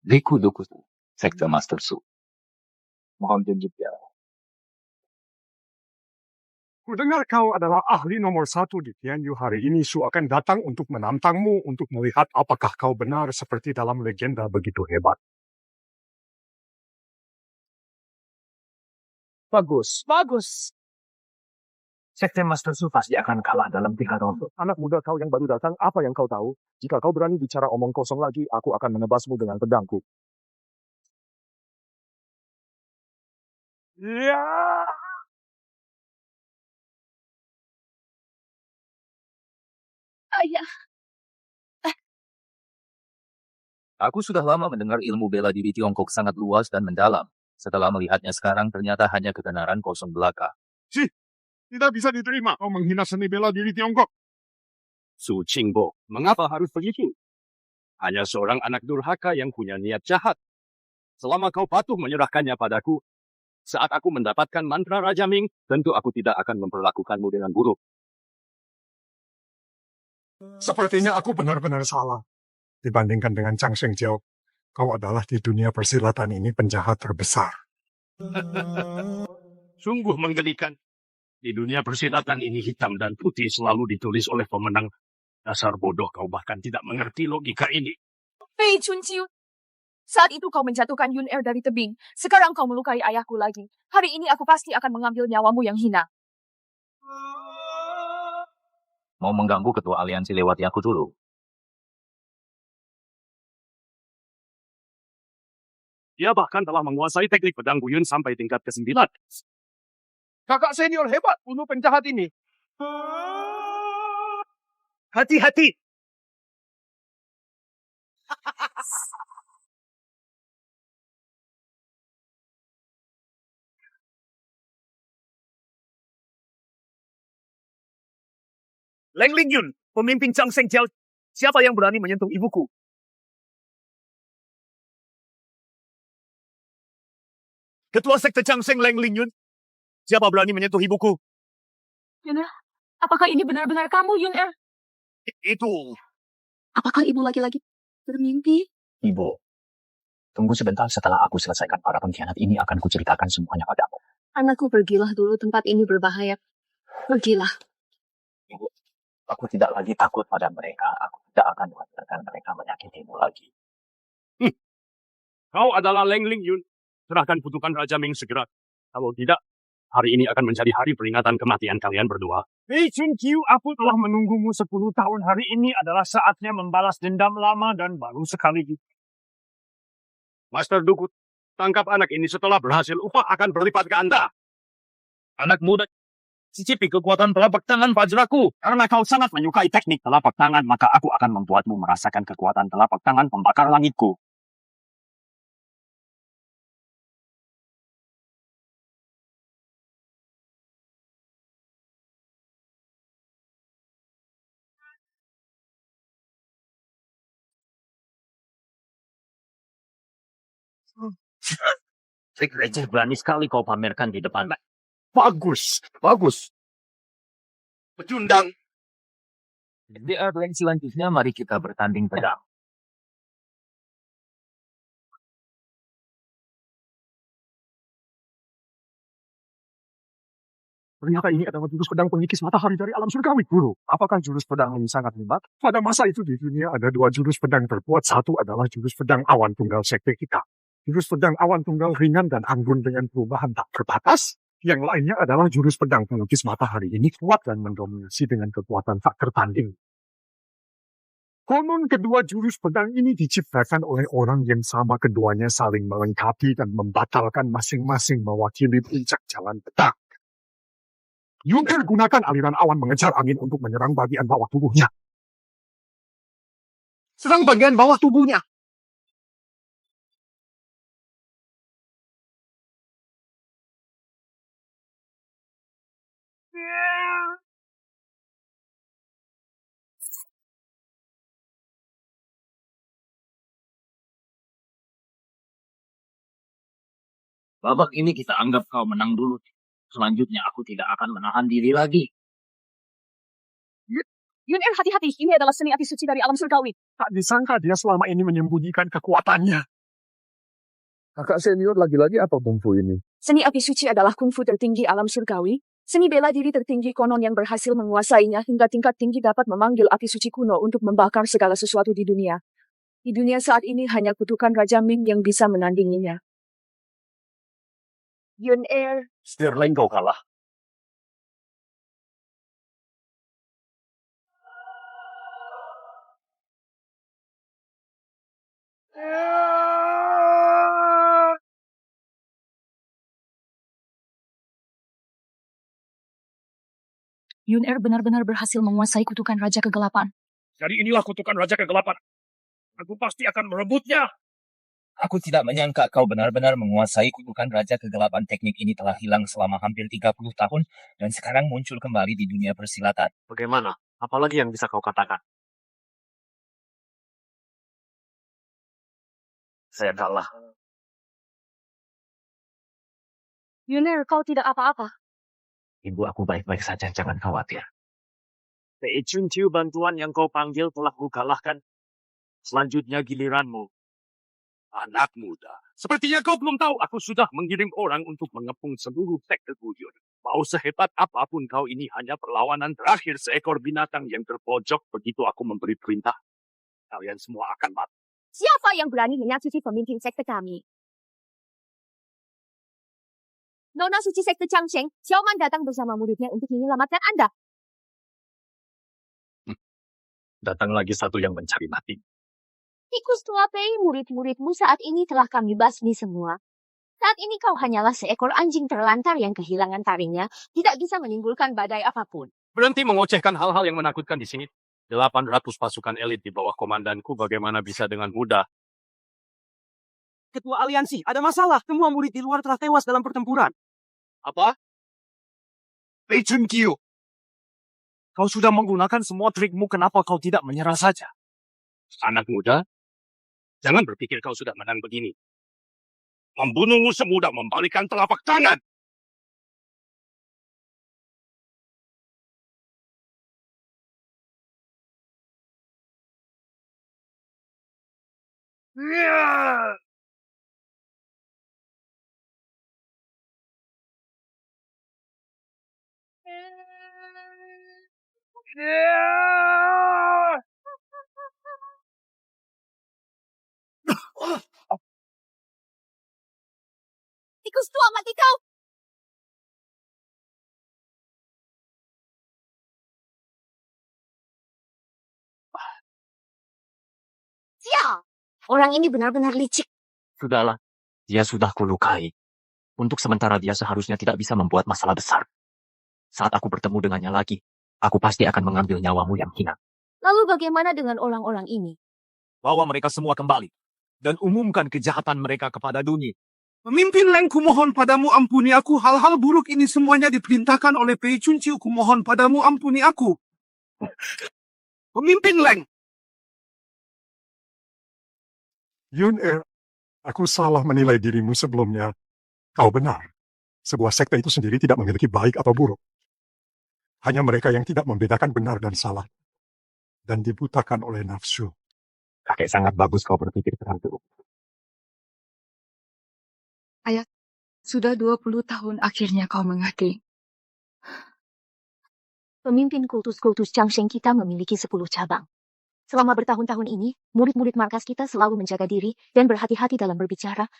[SPEAKER 10] Riku Duku, Sekte Master Su. Mohon tunjuk ya.
[SPEAKER 5] Kudengar kau adalah ahli nomor 1 di Tianyu. Hari ini Su akan datang untuk menantangmu untuk melihat apakah kau benar seperti dalam legenda begitu hebat.
[SPEAKER 3] Bagus, bagus. Sekte Master Su pasti akan kalah dalam 3 ronde.
[SPEAKER 5] Anak muda kau yang baru datang, apa yang kau tahu? Jika kau berani bicara omong kosong lagi, aku akan menebasmu dengan pedangku. Ya!
[SPEAKER 9] Ayah,
[SPEAKER 10] Aku sudah lama mendengar ilmu bela diri Tiongkok sangat luas dan mendalam. Setelah melihatnya sekarang, ternyata hanya ketenaran kosong belaka.
[SPEAKER 5] Tidak bisa diterima kau menghina seni bela diri Tiongkok. Su Qingbo, mengapa harus begitu? Hanya seorang anak durhaka yang punya niat jahat. Selama kau patuh menyerahkannya padaku, saat aku mendapatkan mantra Raja Ming, tentu aku tidak akan memperlakukanmu dengan buruk. Sepertinya aku benar-benar salah. Dibandingkan dengan Chang Shengjiao, kau adalah di dunia persilatan ini penjahat terbesar. Sungguh menggelikan. Di dunia persilatan ini hitam dan putih selalu ditulis oleh pemenang. Dasar bodoh, kau bahkan tidak mengerti logika ini.
[SPEAKER 9] Pei Chun Qiu. Saat itu kau menjatuhkan Yun Er dari tebing. Sekarang kau melukai ayahku lagi. Hari ini aku pasti akan mengambil nyawamu yang hina.
[SPEAKER 10] Mau mengganggu ketua aliansi lewati aku dulu.
[SPEAKER 5] Dia bahkan telah menguasai teknik pedang Guyun sampai tingkat ke-9.
[SPEAKER 7] Kakak senior hebat bunuh penjahat ini.
[SPEAKER 3] Hati-hati. Leng Lingyun, pemimpin Chang Shengjiao. Siapa yang berani menyentuh ibuku? Ketua Sekte Chang Sheng Leng Lingyun. Siapa berani menyentuh ibuku?
[SPEAKER 9] Yun Er, apakah ini benar-benar kamu, Yun Er?
[SPEAKER 3] Itu.
[SPEAKER 8] Apakah ibu lagi-lagi bermimpi?
[SPEAKER 10] Ibu, tunggu sebentar, setelah aku selesaikan para pengkhianat ini akan kuceritakan semuanya padamu.
[SPEAKER 8] Anakku, pergilah dulu, tempat ini berbahaya. Pergilah.
[SPEAKER 10] Ibu, aku tidak lagi takut pada mereka. Aku tidak akan membiarkan mereka menyakitimu lagi.
[SPEAKER 5] Kau adalah Leng Lingyun. Serahkan putukan Raja Ming segera. Kalau tidak, hari ini akan menjadi hari peringatan kematian kalian berdua.
[SPEAKER 3] Pei Chun Qiu, aku telah menunggumu 10 tahun. Hari ini adalah saatnya membalas dendam lama dan baru sekali.
[SPEAKER 5] Master Dukut, tangkap anak ini setelah berhasil, upah akan berlipat ganda.
[SPEAKER 3] Anak muda, cicipi kekuatan telapak tangan Vajraku. Karena kau sangat menyukai teknik telapak tangan, maka aku akan membuatmu merasakan kekuatan telapak tangan pembakar langitku. Trik receh berani sekali kau pamerkan di depan.
[SPEAKER 5] Bagus, bagus. Pecundang.
[SPEAKER 10] Di arena selanjutnya mari kita bertanding pedang.
[SPEAKER 3] Ternyata ini adalah jurus pedang pengikis matahari dari alam surgawi, Guru. Apakah jurus pedang ini sangat hebat? Pada masa itu di dunia ada 2 jurus pedang terkuat. Satu adalah jurus pedang awan tunggal sekte kita. Jurus pedang awan tunggal ringan dan anggun dengan perubahan tak terbatas. Yang lainnya adalah jurus pedang pengikis matahari. Ini kuat dan mendominasi dengan kekuatan tak tertanding. Konon kedua jurus pedang ini diciptakan oleh orang yang sama, keduanya saling melengkapi dan membatalkan masing-masing mewakili puncak jalan pedang. Yunker gunakan aliran awan mengejar angin untuk menyerang bagian bawah tubuhnya.
[SPEAKER 7] Serang bagian bawah tubuhnya.
[SPEAKER 10] Babak ini kita anggap kau menang dulu. Selanjutnya aku tidak akan menahan diri lagi.
[SPEAKER 9] Yun hati-hati. Ini adalah seni api suci dari alam surgawi.
[SPEAKER 3] Tak disangka dia selama ini menyembunyikan kekuatannya.
[SPEAKER 2] Kakak senior lagi-lagi apa kungfu ini?
[SPEAKER 9] Seni api suci adalah kungfu tertinggi alam surgawi. Seni bela diri tertinggi konon yang berhasil menguasainya hingga tingkat tinggi dapat memanggil api suci kuno untuk membakar segala sesuatu di dunia. Di dunia saat ini hanya kutukan Raja Ming yang bisa menandinginya. Yun
[SPEAKER 3] Sterling kau kalah.
[SPEAKER 9] Yun benar-benar berhasil menguasai kutukan Raja Kegelapan.
[SPEAKER 5] Jadi inilah kutukan Raja Kegelapan. Aku pasti akan merebutnya.
[SPEAKER 10] Aku tidak menyangka kau benar-benar menguasai kutukan Raja Kegelapan. Teknik ini telah hilang selama hampir 30 tahun dan sekarang muncul kembali di dunia persilatan.
[SPEAKER 3] Bagaimana? Apalagi yang bisa kau katakan? Saya kalah.
[SPEAKER 6] Yun kau tidak apa-apa.
[SPEAKER 3] Ibu, aku baik-baik saja, jangan khawatir. Pei Chun Tiu, bantuan yang kau panggil telah kukalahkan. Selanjutnya giliranmu.
[SPEAKER 5] Anak muda, sepertinya kau belum tahu aku sudah mengirim orang untuk mengepung seluruh sekte Guyun. Mau sehebat apapun kau, ini hanya perlawanan terakhir seekor binatang yang terpojok begitu aku memberi perintah. Kalian semua akan mati.
[SPEAKER 6] Siapa yang berani menyakiti pemimpin sekte kami? Nona suci sekte Changsheng, Xiaoman datang bersama muridnya untuk menyelamatkan Anda.
[SPEAKER 3] Datang lagi satu yang mencari mati.
[SPEAKER 6] Tikus tua Pei, murid-muridmu saat ini telah kami basmi semua. Saat ini kau hanyalah seekor anjing terlantar yang kehilangan taringnya, tidak bisa menimbulkan badai apapun.
[SPEAKER 5] Berhenti mengocehkan hal-hal yang menakutkan di sini. 800 pasukan elit di bawah komandanku bagaimana bisa dengan mudah.
[SPEAKER 7] Ketua aliansi, ada masalah. Semua murid di luar telah tewas dalam pertempuran.
[SPEAKER 5] Apa?
[SPEAKER 3] Pei Chun Tiu, kau sudah menggunakan semua trikmu, kenapa kau tidak menyerah saja?
[SPEAKER 5] Anak muda, jangan berpikir kau sudah menang begini. Membunuhmu semudah membalikkan telapak tangan.
[SPEAKER 6] Tikus tua, mati kau! Sial! Orang ini benar-benar licik.
[SPEAKER 3] Sudahlah, dia sudah kulukai. Untuk sementara dia seharusnya tidak bisa membuat masalah besar. Saat aku bertemu dengannya lagi, aku pasti akan mengambil nyawamu yang hina.
[SPEAKER 6] Lalu bagaimana dengan orang-orang ini?
[SPEAKER 3] Bawa mereka semua kembali. Dan umumkan kejahatan mereka kepada dunia.
[SPEAKER 7] Pemimpin Leng, kumohon padamu ampuni aku. Hal-hal buruk ini semuanya diperintahkan oleh Pei Chun Tiu. Kumohon padamu ampuni aku. Pemimpin Leng.
[SPEAKER 2] Yun
[SPEAKER 3] Aku salah menilai dirimu sebelumnya. Kau benar. Sebuah sekte itu sendiri tidak memiliki baik atau buruk. Hanya mereka yang tidak membedakan benar dan salah. Dan dibutakan oleh nafsu. Kakek sangat bagus kau berpikir tertentu.
[SPEAKER 9] Sudah 20 tahun akhirnya kau mengerti.
[SPEAKER 6] Pemimpin kultus-kultus Changsheng kita memiliki 10 cabang. Selama bertahun-tahun ini, murid-murid markas kita selalu menjaga diri dan berhati-hati dalam berbicara.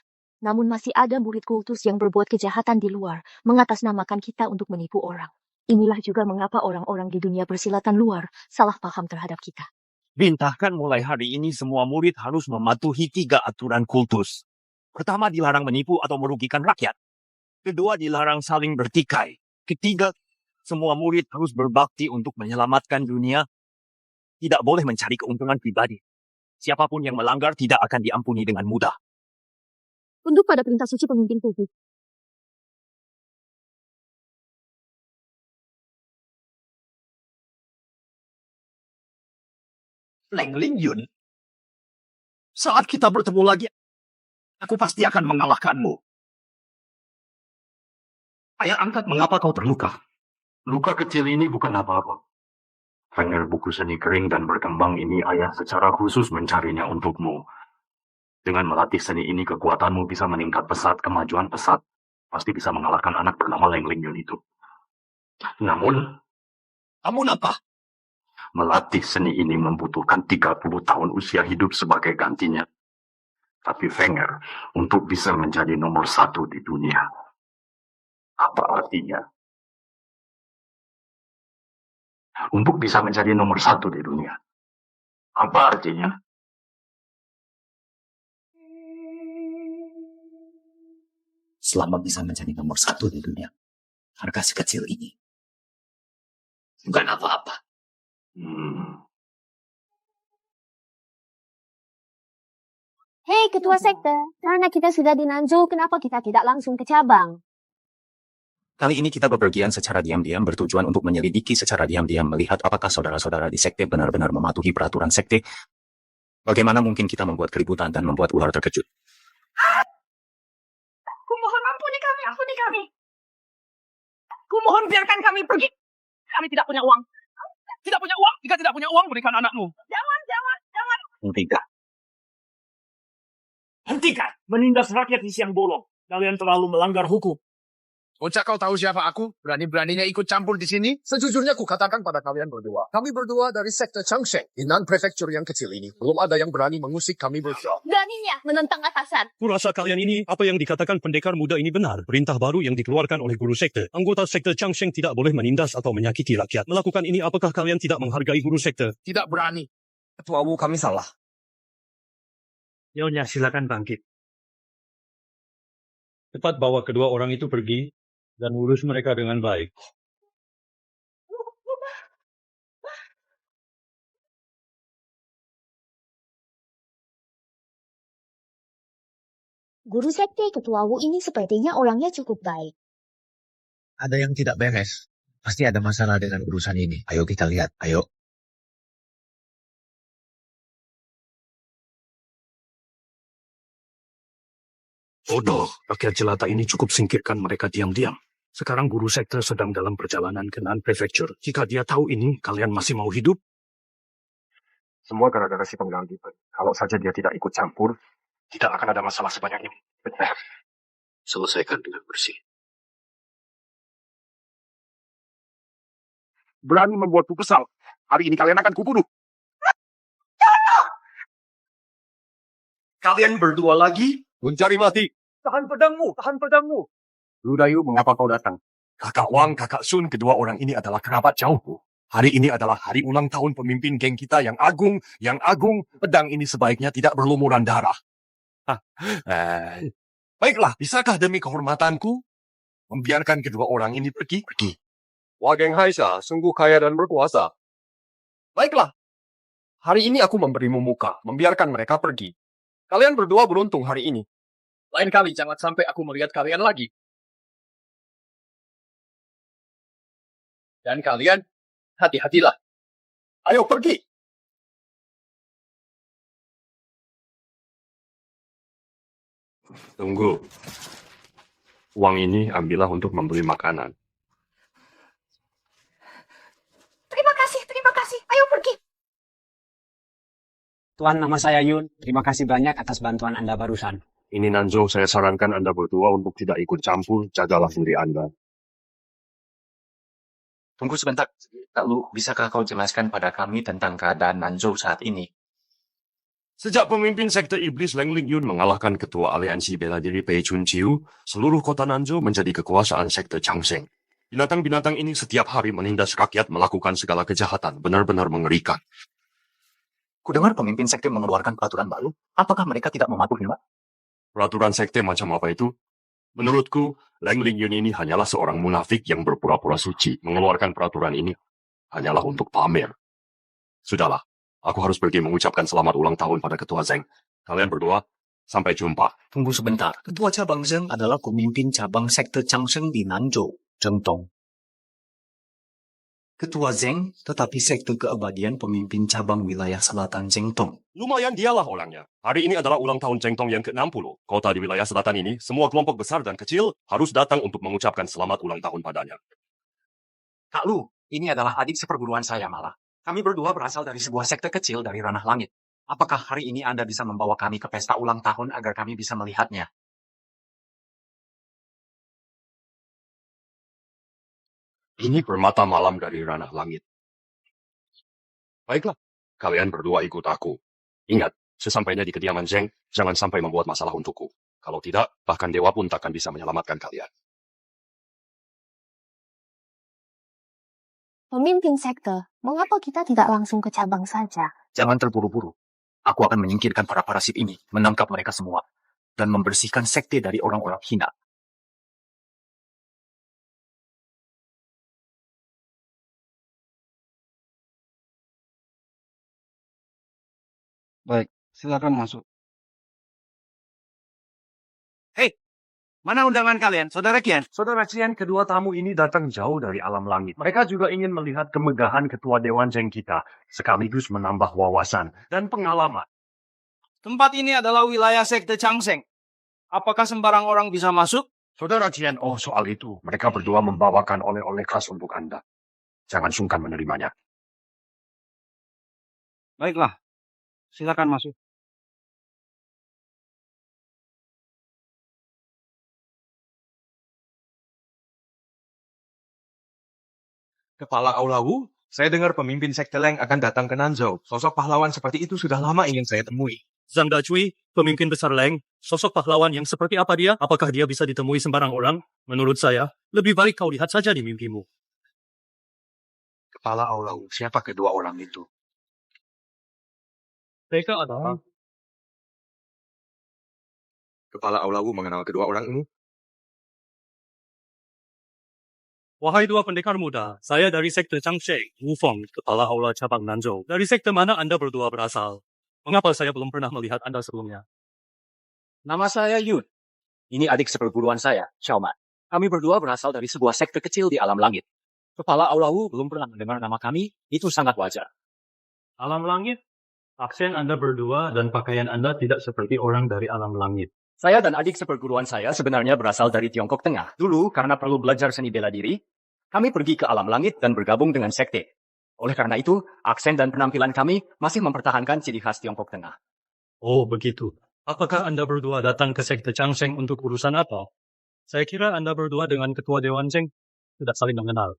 [SPEAKER 6] Namun masih ada murid kultus yang berbuat kejahatan di luar, mengatasnamakan kita untuk menipu orang. Inilah juga mengapa orang-orang di dunia persilatan luar salah paham terhadap kita.
[SPEAKER 3] Bintahkan mulai hari ini semua murid harus mematuhi 3 aturan kultus. Pertama, dilarang menipu atau merugikan rakyat. Kedua, dilarang saling bertikai. Ketiga, semua murid harus berbakti untuk menyelamatkan dunia. Tidak boleh mencari keuntungan pribadi. Siapapun yang melanggar tidak akan diampuni dengan mudah.
[SPEAKER 6] Tunduk pada perintah suci pemimpin kultus.
[SPEAKER 4] Leng Lingyun, saat kita bertemu lagi, aku pasti akan mengalahkanmu. Ayah angkat, mengapa kau terluka?
[SPEAKER 5] Luka kecil ini bukan apa-apa. Hanya buku seni kering dan berkembang ini ayah secara khusus mencarinya untukmu. Dengan melatih seni ini kekuatanmu bisa meningkat pesat, kemajuan pesat. Pasti bisa mengalahkan anak bernama Leng Lingyun itu. Namun,
[SPEAKER 4] Apa?
[SPEAKER 5] melatih seni ini membutuhkan 30 tahun usia hidup sebagai gantinya. Tapi Wenger, untuk bisa menjadi nomor 1 di dunia. Apa artinya? Untuk bisa menjadi nomor 1 di dunia. Apa artinya?
[SPEAKER 10] Selama bisa menjadi nomor 1 di dunia, harga sekecil ini bukan apa-apa.
[SPEAKER 6] Hei ketua sekte, karena kita sudah di Nanzhou, kenapa kita tidak langsung ke cabang?
[SPEAKER 10] Kali ini kita bepergian secara diam-diam bertujuan untuk menyelidiki secara diam-diam melihat apakah saudara-saudara di sekte benar-benar mematuhi peraturan sekte. Bagaimana mungkin kita membuat keributan dan membuat ular terkejut?
[SPEAKER 8] Kumohon ampuni kami. Kumohon biarkan kami pergi. Kami tidak punya uang.
[SPEAKER 1] Tidak punya uang? Jika tidak punya uang, berikan anakmu.
[SPEAKER 8] Jangan.
[SPEAKER 5] Hentikan menindas rakyat di siang bolong. Kalian terlalu melanggar hukum.
[SPEAKER 1] Bocah, kau tahu siapa aku? Berani-beraninya ikut campur di sini?
[SPEAKER 11] Sejujurnya ku katakan pada kalian berdua. Kami berdua dari sekte Changsheng. Di non-prefecture yang kecil ini. Belum ada yang berani mengusik kami berdua.
[SPEAKER 6] Beraninya menentang atasan.
[SPEAKER 12] Kurasa kalian ini, apa yang dikatakan pendekar muda ini benar. Perintah baru yang dikeluarkan oleh guru sekte. Anggota sekte Changsheng tidak boleh menindas atau menyakiti rakyat. Melakukan ini, apakah kalian tidak menghargai guru sekte?
[SPEAKER 1] Tidak berani.
[SPEAKER 4] Ketua Wu, kami salah.
[SPEAKER 12] Nyonya, silakan bangkit. Cepat bawa kedua orang itu pergi dan urus mereka dengan baik.
[SPEAKER 6] Guru sekte ketua Wu ini sepertinya orangnya cukup baik.
[SPEAKER 13] Ada yang tidak beres. Pasti ada masalah dengan urusan ini. Ayo kita lihat, ayo.
[SPEAKER 5] Bodoh, rakyat jelata ini cukup singkirkan mereka diam-diam. Sekarang guru sekte sedang dalam perjalanan ke non-prefecture. Jika dia tahu ini, kalian masih mau hidup?
[SPEAKER 3] Semua gara-gara si pengganti. Kalau saja dia tidak ikut campur, tidak akan ada masalah sebanyak ini. Benar.
[SPEAKER 5] Selesaikan dengan bersih.
[SPEAKER 3] Berani membuatku kesal. Hari ini kalian akan kubunuh.
[SPEAKER 4] Kalian berdua lagi?
[SPEAKER 3] Mencari mati.
[SPEAKER 4] Tahan pedangmu.
[SPEAKER 3] Ludayu, mengapa kau datang? Kakak Wang, kakak Sun, kedua orang ini adalah kerabat jauhku. Hari ini adalah hari ulang tahun pemimpin geng kita yang agung. Pedang ini sebaiknya tidak berlumuran darah. Baiklah, bisakah demi kehormatanku membiarkan kedua orang ini pergi? Wah, geng Haisha, sungguh kaya dan berkuasa. Baiklah, hari ini aku memberimu muka, membiarkan mereka pergi. Kalian berdua beruntung hari ini.
[SPEAKER 11] Lain kali jangan sampai aku melihat kalian lagi. Dan kalian, hati-hatilah.
[SPEAKER 3] Ayo pergi.
[SPEAKER 5] Tunggu. Uang ini ambillah untuk membeli makanan.
[SPEAKER 8] Terima kasih. Ayo pergi.
[SPEAKER 14] Tuan, nama saya Yun. Terima kasih banyak atas bantuan Anda barusan.
[SPEAKER 5] Ini Nanzo, saya sarankan Anda berdua untuk tidak ikut campur, jagalah diri Anda.
[SPEAKER 10] Tunggu sebentar. Lalu, bisakah kau jelaskan pada kami tentang keadaan Nanzhou saat ini?
[SPEAKER 5] Sejak pemimpin sekte iblis Leng Lingyun mengalahkan ketua aliansi bela diri Pei Chunqiu, seluruh kota Nanzhou menjadi kekuasaan sekte Changsheng. Binatang-binatang ini setiap hari menindas rakyat melakukan segala kejahatan, benar-benar mengerikan.
[SPEAKER 10] Kudengar pemimpin sekte mengeluarkan peraturan baru. Apakah mereka tidak mematuhinya?
[SPEAKER 5] Peraturan sekte macam apa itu? Menurutku, Leng Lingyun ini hanyalah seorang munafik yang berpura-pura suci. Mengeluarkan peraturan ini hanyalah untuk pamer. Sudahlah, aku harus pergi mengucapkan selamat ulang tahun pada Ketua Zeng. Kalian berdua, sampai jumpa.
[SPEAKER 10] Tunggu sebentar. Ketua cabang Zeng adalah pemimpin cabang sekte Changsheng di Nanzhou, Zheng Tong. Ketua Zeng, tetapi sekte keabadian pemimpin cabang wilayah selatan Zheng Tong.
[SPEAKER 5] Lumayan dialah orangnya. Hari ini adalah ulang tahun Zheng Tong yang ke-60. Kota di wilayah selatan ini, semua kelompok besar dan kecil harus datang untuk mengucapkan selamat ulang tahun padanya.
[SPEAKER 10] Kak Lu, ini adalah adik seperguruan saya malah. Kami berdua berasal dari sebuah sekte kecil dari ranah langit. Apakah hari ini Anda bisa membawa kami ke pesta ulang tahun agar kami bisa melihatnya?
[SPEAKER 5] Ini permata malam dari ranah langit. Baiklah, kalian berdua ikut aku. Ingat, sesampainya di kediaman Zeng, jangan sampai membuat masalah untukku. Kalau tidak, bahkan dewa pun takkan bisa menyelamatkan kalian.
[SPEAKER 6] Pemimpin sekte, mengapa kita tidak langsung ke cabang saja?
[SPEAKER 10] Jangan terburu-buru. Aku akan menyingkirkan para parasit ini, menangkap mereka semua, dan membersihkan sekte dari orang-orang hina.
[SPEAKER 7] Baik, silakan masuk.
[SPEAKER 3] Hei, mana undangan kalian, Saudara Kian?
[SPEAKER 5] Saudara Cian, kedua tamu ini datang jauh dari alam langit. Mereka juga ingin melihat kemegahan ketua Dewan Zeng kita, sekaligus menambah wawasan dan pengalaman.
[SPEAKER 7] Tempat ini adalah wilayah sekte Changsheng. Apakah sembarang orang bisa masuk?
[SPEAKER 5] Saudara Cian, oh soal itu, mereka berdua membawakan oleh-oleh khas untuk Anda. Jangan sungkan menerimanya.
[SPEAKER 7] Baiklah, silakan masuk.
[SPEAKER 3] Kepala Aulawu, saya dengar pemimpin sekte Leng akan datang ke Nanzhou. Sosok pahlawan seperti itu sudah lama ingin saya temui.
[SPEAKER 12] Zhang Dacui, pemimpin besar Leng, sosok pahlawan yang seperti apa dia? Apakah dia bisa ditemui sembarang orang? Menurut saya, lebih baik kau lihat saja di mimpimu.
[SPEAKER 3] Kepala Aulawu, siapa kedua orang itu?
[SPEAKER 12] Mereka adalah...
[SPEAKER 3] Kepala Aulawu mengenal kedua orang ini?
[SPEAKER 12] Wahai dua pendekar muda, saya dari sekte Changsheng, Wu Feng, kepala aula cabang Nanzhou. Dari sekte mana Anda berdua berasal? Mengapa saya belum pernah melihat Anda sebelumnya?
[SPEAKER 14] Nama saya Yun. Ini adik seperguruan saya, Xiaoman. Kami berdua berasal dari sebuah sekte kecil di alam langit. Kepala Aulawu belum pernah mendengar nama kami, itu sangat wajar.
[SPEAKER 12] Alam langit? Aksen Anda berdua dan pakaian Anda tidak seperti orang dari alam langit.
[SPEAKER 14] Saya dan adik seperguruan saya sebenarnya berasal dari Tiongkok Tengah. Dulu, karena perlu belajar seni bela diri, kami pergi ke alam langit dan bergabung dengan sekte. Oleh karena itu, aksen dan penampilan kami masih mempertahankan ciri khas Tiongkok Tengah.
[SPEAKER 12] Oh, begitu. Apakah Anda berdua datang ke sekte Changsheng untuk urusan apa? Saya kira Anda berdua dengan ketua Dewan Zeng tidak saling mengenal.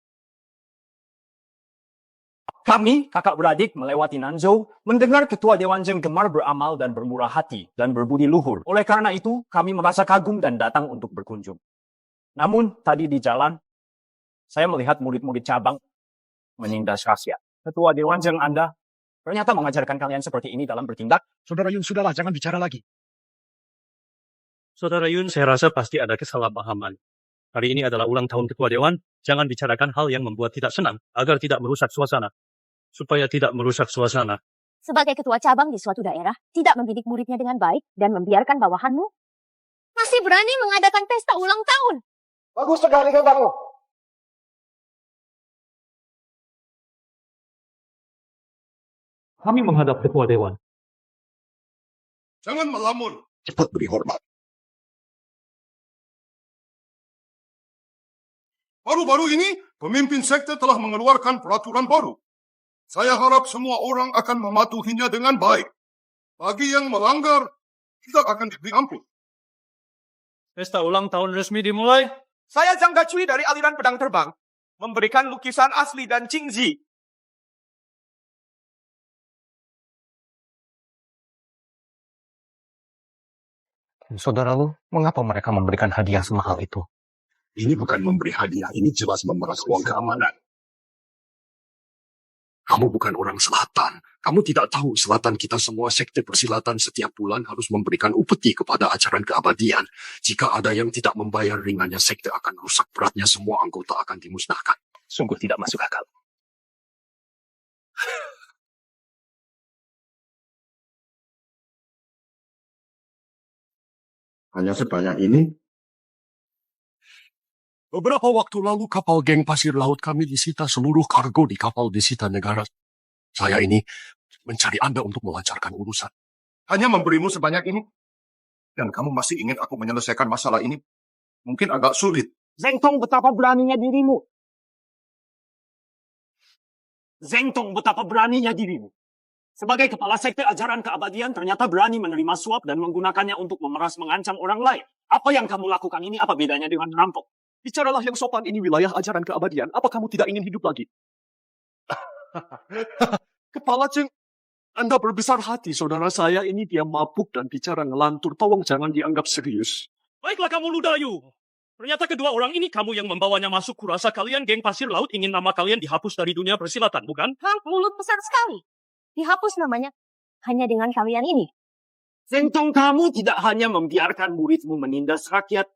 [SPEAKER 14] Kami, kakak beradik, melewati Nanzhou, mendengar ketua Dewan Zeng gemar beramal dan bermurah hati dan berbudi luhur. Oleh karena itu, kami merasa kagum dan datang untuk berkunjung. Namun, tadi di jalan, saya melihat murid-murid cabang menindas rakyat. Ketua Dewan Zeng Anda ternyata mengajarkan kalian seperti ini dalam bertindak.
[SPEAKER 2] Saudara Yun, sudahlah, jangan bicara lagi.
[SPEAKER 12] Saudara Yun, saya rasa pasti ada kesalahpahaman. Hari ini adalah ulang tahun ketua Dewan, jangan bicarakan hal yang membuat tidak senang, agar tidak merusak suasana. Supaya tidak merusak suasana.
[SPEAKER 6] Sebagai ketua cabang di suatu daerah, tidak mendidik muridnya dengan baik dan membiarkan bawahanmu masih berani mengadakan pesta ulang tahun.
[SPEAKER 11] Bagus sekali kamu.
[SPEAKER 12] Kami menghadap ketua Dewan.
[SPEAKER 5] Jangan melamun.
[SPEAKER 2] Cepat beri hormat.
[SPEAKER 11] Baru-baru ini, pemimpin sekte telah mengeluarkan peraturan baru. Saya harap semua orang akan mematuhinya dengan baik. Bagi yang melanggar, tidak akan diberi ampun.
[SPEAKER 14] Pesta ulang tahun resmi dimulai.
[SPEAKER 3] Saya Zhang Gacui dari aliran pedang terbang. Memberikan lukisan asli dan Qingzi.
[SPEAKER 10] Saudara lu, mengapa mereka memberikan hadiah semahal itu?
[SPEAKER 5] Ini bukan memberi hadiah, ini jelas memeras uang keamanan. Kamu bukan orang selatan. Kamu tidak tahu selatan kita semua sekte persilatan setiap bulan harus memberikan upeti kepada ajaran keabadian. Jika ada yang tidak membayar ringannya sekte akan rusak beratnya semua anggota akan dimusnahkan. Sungguh tidak masuk akal.
[SPEAKER 2] Hanya sebanyak ini. Beberapa waktu lalu kapal geng pasir laut kami disita, seluruh kargo di kapal disita negara. Saya ini mencari Anda untuk melancarkan urusan.
[SPEAKER 11] Hanya memberimu sebanyak ini. Dan kamu masih ingin aku menyelesaikan masalah ini? Mungkin agak sulit.
[SPEAKER 14] Zengtong, betapa beraninya dirimu. Zengtong, betapa beraninya dirimu. Sebagai kepala sekte ajaran keabadian, ternyata berani menerima suap dan menggunakannya untuk memeras mengancam orang lain. Apa yang kamu lakukan ini, apa bedanya dengan merampok?
[SPEAKER 3] Bicaralah yang sopan, ini wilayah ajaran keabadian. Apa kamu tidak ingin hidup lagi?
[SPEAKER 2] Kepala Ceng, Anda berbesar hati. Saudara saya ini dia mabuk dan bicara ngelantur. Tolong jangan dianggap serius.
[SPEAKER 12] Baiklah kamu Ludayu. Ternyata kedua orang ini kamu yang membawanya masuk. Kurasa kalian geng pasir laut ingin nama kalian dihapus dari dunia persilatan, bukan?
[SPEAKER 6] Mulut besar sekali. Dihapus namanya hanya dengan kalian ini.
[SPEAKER 14] Zengtong, kamu tidak hanya membiarkan muridmu menindas rakyat,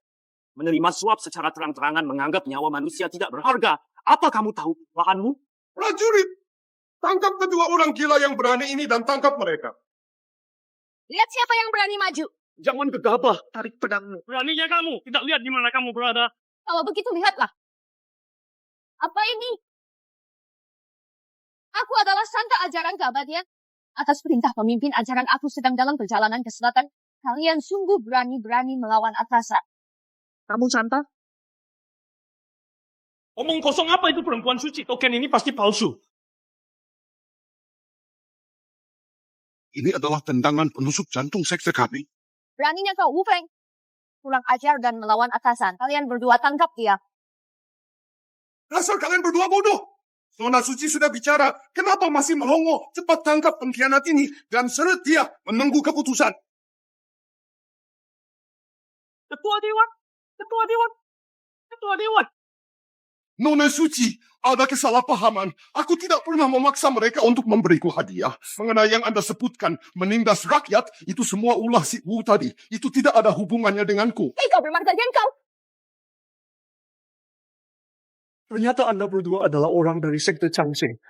[SPEAKER 14] menerima suap secara terang-terangan, menganggap nyawa manusia tidak berharga. Apa kamu tahu kesalahanmu?
[SPEAKER 11] Prajurit, tangkap kedua orang gila yang berani ini dan tangkap mereka.
[SPEAKER 6] Lihat siapa yang berani maju.
[SPEAKER 3] Jangan gegabah, tarik pedangmu.
[SPEAKER 12] Beraninya kamu, tidak lihat di mana kamu berada.
[SPEAKER 6] Kalau begitu lihatlah. Apa ini? Aku adalah Santa Ajaran Keabadian. Atas perintah pemimpin ajaran aku sedang dalam perjalanan ke selatan. Kalian sungguh berani-berani melawan atasan.
[SPEAKER 3] Kamu Santa?
[SPEAKER 12] Omong kosong apa itu perempuan suci? Token ini pasti palsu.
[SPEAKER 11] Ini adalah tendangan penusuk jantung sekte kami.
[SPEAKER 6] Beraninya kau, Wu Feng. Kurang ajar dan melawan atasan. Kalian berdua tangkap dia.
[SPEAKER 11] Dasar kalian berdua bodoh. Nona Suci sudah bicara. Kenapa masih melongo? Cepat tangkap pengkhianat ini dan seret dia menunggu keputusan.
[SPEAKER 12] Ketua Dewan. Ketua Dewan. Ketua Dewan.
[SPEAKER 11] Nona Suci, ada kesalahpahaman. Aku tidak pernah memaksa mereka untuk memberiku hadiah. Mengenai yang Anda sebutkan, menindas rakyat, itu semua ulah si Wu tadi. Itu tidak ada hubungannya denganku.
[SPEAKER 6] Kau bermartabat kau.
[SPEAKER 2] Ternyata Anda berdua adalah orang dari sekte Changsheng.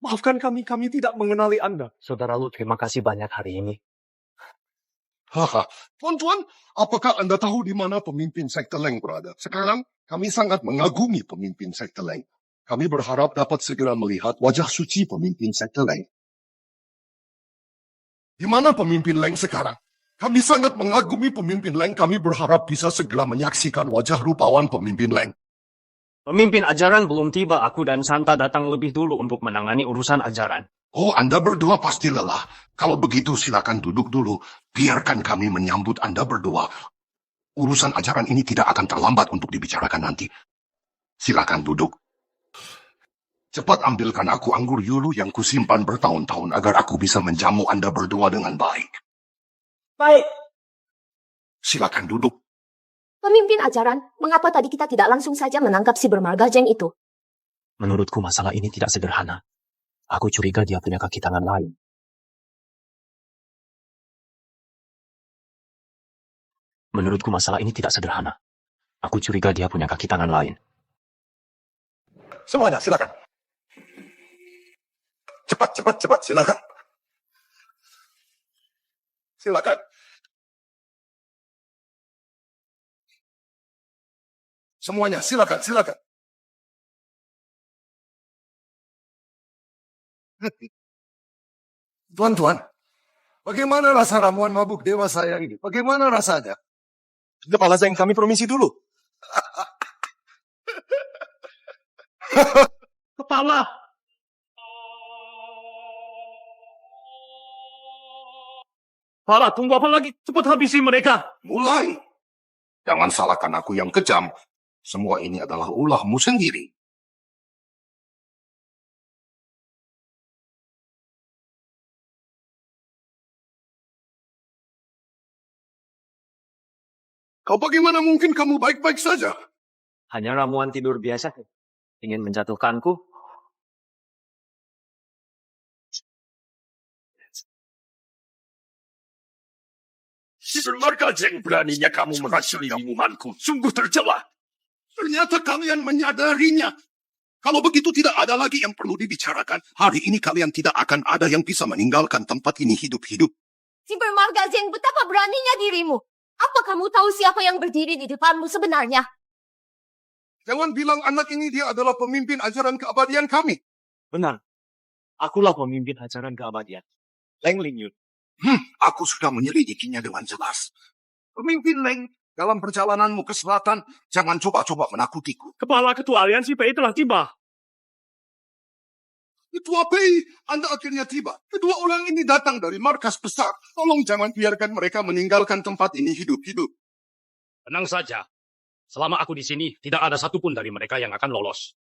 [SPEAKER 2] Maafkan kami tidak mengenali Anda.
[SPEAKER 10] Saudara lu, terima kasih banyak hari ini.
[SPEAKER 11] Haha, tuan-tuan, apakah Anda tahu di mana pemimpin sekte Leng berada? Sekarang, kami sangat mengagumi pemimpin sekte Leng. Kami berharap dapat segera melihat wajah suci pemimpin sekte Leng. Di mana pemimpin Leng sekarang? Kami sangat mengagumi pemimpin Leng. Kami berharap bisa segera menyaksikan wajah rupawan pemimpin Leng.
[SPEAKER 14] Pemimpin ajaran belum tiba, aku dan Santa datang lebih dulu untuk menangani urusan ajaran.
[SPEAKER 11] Oh, Anda berdua pasti lelah. Kalau begitu silakan duduk dulu. Biarkan kami menyambut Anda berdua. Urusan ajaran ini tidak akan terlambat untuk dibicarakan nanti. Silakan duduk. Cepat ambilkan aku anggur yulu yang kusimpan bertahun-tahun agar aku bisa menjamu Anda berdua dengan baik.
[SPEAKER 14] Baik.
[SPEAKER 11] Silakan duduk.
[SPEAKER 6] Pemimpin ajaran, mengapa tadi kita tidak langsung saja menangkap si bermargajeng itu?
[SPEAKER 10] Menurutku masalah ini tidak sederhana. Aku curiga dia punya kaki tangan lain. Menurutku masalah ini tidak sederhana. Aku curiga dia punya kaki tangan lain.
[SPEAKER 11] Semuanya, silakan. Cepat, silakan. Silakan. Semuanya, silakan. Tuan-tuan, bagaimana rasa ramuan mabuk dewa saya ini? Bagaimana rasanya?
[SPEAKER 3] Kepala Zeng, kami permisi dulu.
[SPEAKER 5] Kepala. Kepala, tunggu apa lagi? Cepat habisi mereka.
[SPEAKER 11] Mulai. Jangan salahkan aku yang kejam. Semua ini adalah ulahmu sendiri. Kau bagaimana mungkin kamu baik-baik saja?
[SPEAKER 14] Hanya ramuan tidur biasa. Ingin menjatuhkanku?
[SPEAKER 5] Semarga Zeng, beraninya kamu meracuni minumanku. Sungguh tercela.
[SPEAKER 11] Ternyata kalian menyadarinya. Kalau begitu tidak ada lagi yang perlu dibicarakan. Hari ini kalian tidak akan ada yang bisa meninggalkan tempat ini hidup-hidup.
[SPEAKER 6] Si bermarga Zeng, betapa beraninya dirimu. Apa kamu tahu siapa yang berdiri di depanmu sebenarnya?
[SPEAKER 11] Jangan bilang anak ini dia adalah pemimpin ajaran keabadian kami.
[SPEAKER 3] Benar. Akulah pemimpin ajaran keabadian. Leng Lingyun.
[SPEAKER 11] Aku sudah menyelidikinya dengan jelas. Pemimpin Leng, dalam perjalananmu ke selatan, jangan coba-coba menakutiku.
[SPEAKER 5] Kepala Ketua Aliansi PI telah tiba.
[SPEAKER 11] Ketua PI, Anda akhirnya tiba. Kedua orang ini datang dari markas besar. Tolong jangan biarkan mereka meninggalkan tempat ini hidup-hidup.
[SPEAKER 5] Tenang saja. Selama aku di sini, tidak ada satupun dari mereka yang akan lolos.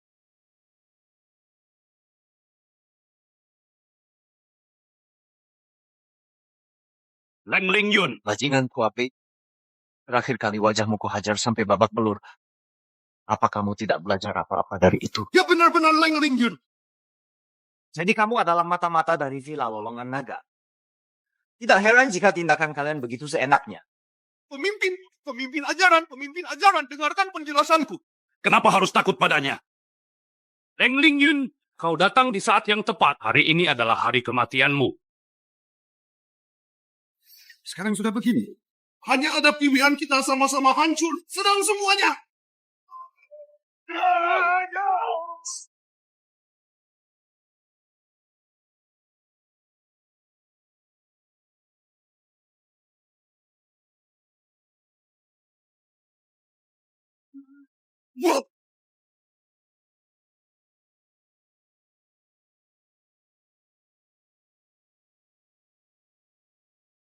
[SPEAKER 5] Leng Lingyun.
[SPEAKER 3] Bajingan Kuapi. Terakhir kali wajahmu kuhajar sampai babak belur. Apa kamu tidak belajar apa-apa dari itu?
[SPEAKER 11] Ya benar-benar Leng Lingyun.
[SPEAKER 3] Jadi kamu adalah mata-mata dari Villa Lolongan Naga. Tidak heran jika tindakan kalian begitu seenaknya.
[SPEAKER 11] Pemimpin ajaran, dengarkan penjelasanku.
[SPEAKER 5] Kenapa harus takut padanya? Leng Lingyun, kau datang di saat yang tepat. Hari ini adalah hari kematianmu.
[SPEAKER 11] Sekarang sudah begini. Hanya ada pilihan kita sama-sama hancur. Sedang semuanya.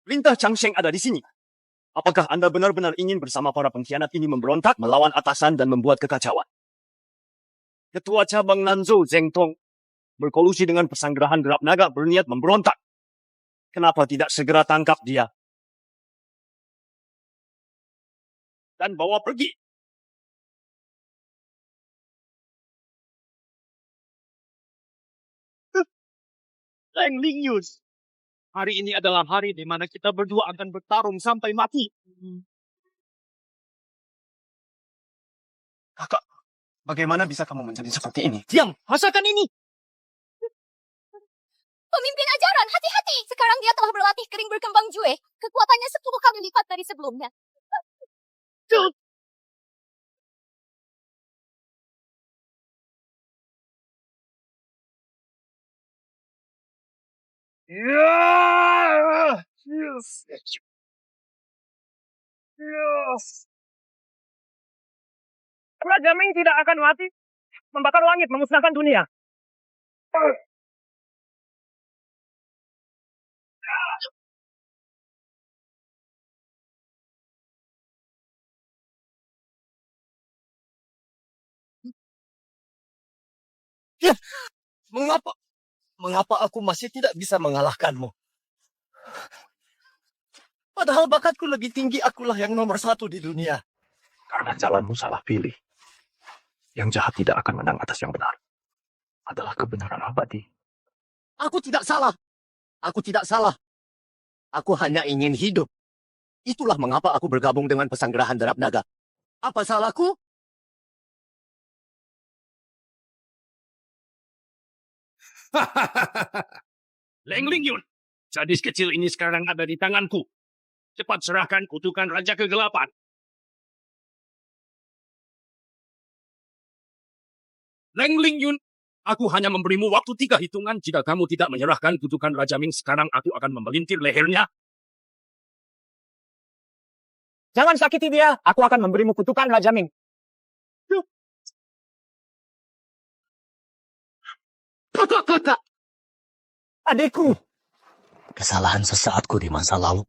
[SPEAKER 14] Perintah Changsheng ada di sini. Apakah Anda benar-benar ingin bersama para pengkhianat ini memberontak, melawan atasan, dan membuat kekacauan? Ketua cabang Nanzhou, Zeng Tong, berkolusi dengan Pesanggerahan Derap Naga berniat memberontak. Kenapa tidak segera tangkap dia? Dan bawa pergi. Leng Lingyun. Hari ini adalah hari di mana kita berdua akan bertarung sampai mati.
[SPEAKER 3] Kakak, bagaimana bisa kamu menjadi seperti ini?
[SPEAKER 14] Diam, rasakan ini.
[SPEAKER 6] Pemimpin ajaran, hati-hati. Sekarang dia telah berlatih kering berkembang jue. Kekuatannya 10 kali lipat dari sebelumnya.
[SPEAKER 8] Raja Ming tidak akan mati. Membakar langit, memusnahkan dunia.
[SPEAKER 4] Mengapa aku masih tidak bisa mengalahkanmu? Padahal bakatku lebih tinggi, akulah yang nomor 1 di dunia.
[SPEAKER 10] Karena jalanmu salah pilih. Yang jahat tidak akan menang atas yang benar. Adalah kebenaran abadi.
[SPEAKER 4] Aku tidak salah. Aku tidak salah. Aku hanya ingin hidup. Itulah mengapa aku bergabung dengan Pesanggerahan Derap Naga. Apa salahku?
[SPEAKER 5] Leng Lingyun, gadis kecil ini sekarang ada di tanganku. Cepat serahkan kutukan Raja Kegelapan. Leng Lingyun, aku hanya memberimu waktu 3 hitungan. Jika kamu tidak menyerahkan kutukan Raja Ming, sekarang aku akan memelintir lehernya.
[SPEAKER 14] Jangan sakiti dia. Aku akan memberimu kutukan Raja Ming.
[SPEAKER 3] Kakak! Adikku!
[SPEAKER 4] Kesalahan sesaatku di masa lalu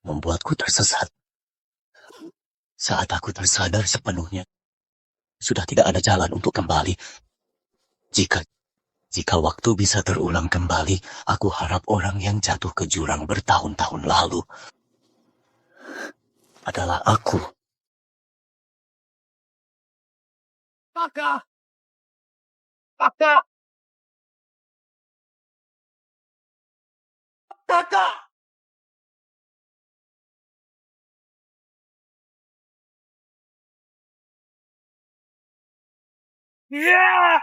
[SPEAKER 4] membuatku tersesat. Saat aku tersadar sepenuhnya, sudah tidak ada jalan untuk kembali. Jika waktu bisa terulang kembali, aku harap orang yang jatuh ke jurang bertahun-tahun lalu adalah aku.
[SPEAKER 3] Kakak! Kakak! Kakak! Ya!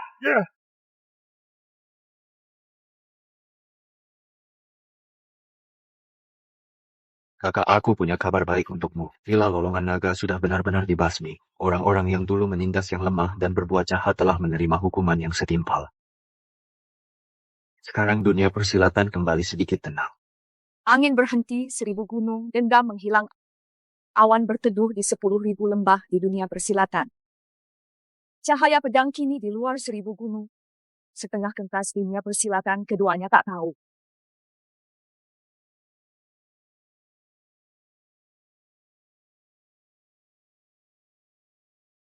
[SPEAKER 10] Kakak, aku punya kabar baik untukmu. Villa Lolongan Naga sudah benar-benar dibasmi. Orang-orang yang dulu menindas yang lemah dan berbuat jahat telah menerima hukuman yang setimpal. Sekarang dunia persilatan kembali sedikit tenang.
[SPEAKER 9] Angin berhenti, 1000 gunung, dendam menghilang. Awan berteduh di 10.000 lembah di dunia persilatan. Cahaya pedang kini di luar 1000 gunung. Setengah kentas dunia persilatan, keduanya tak tahu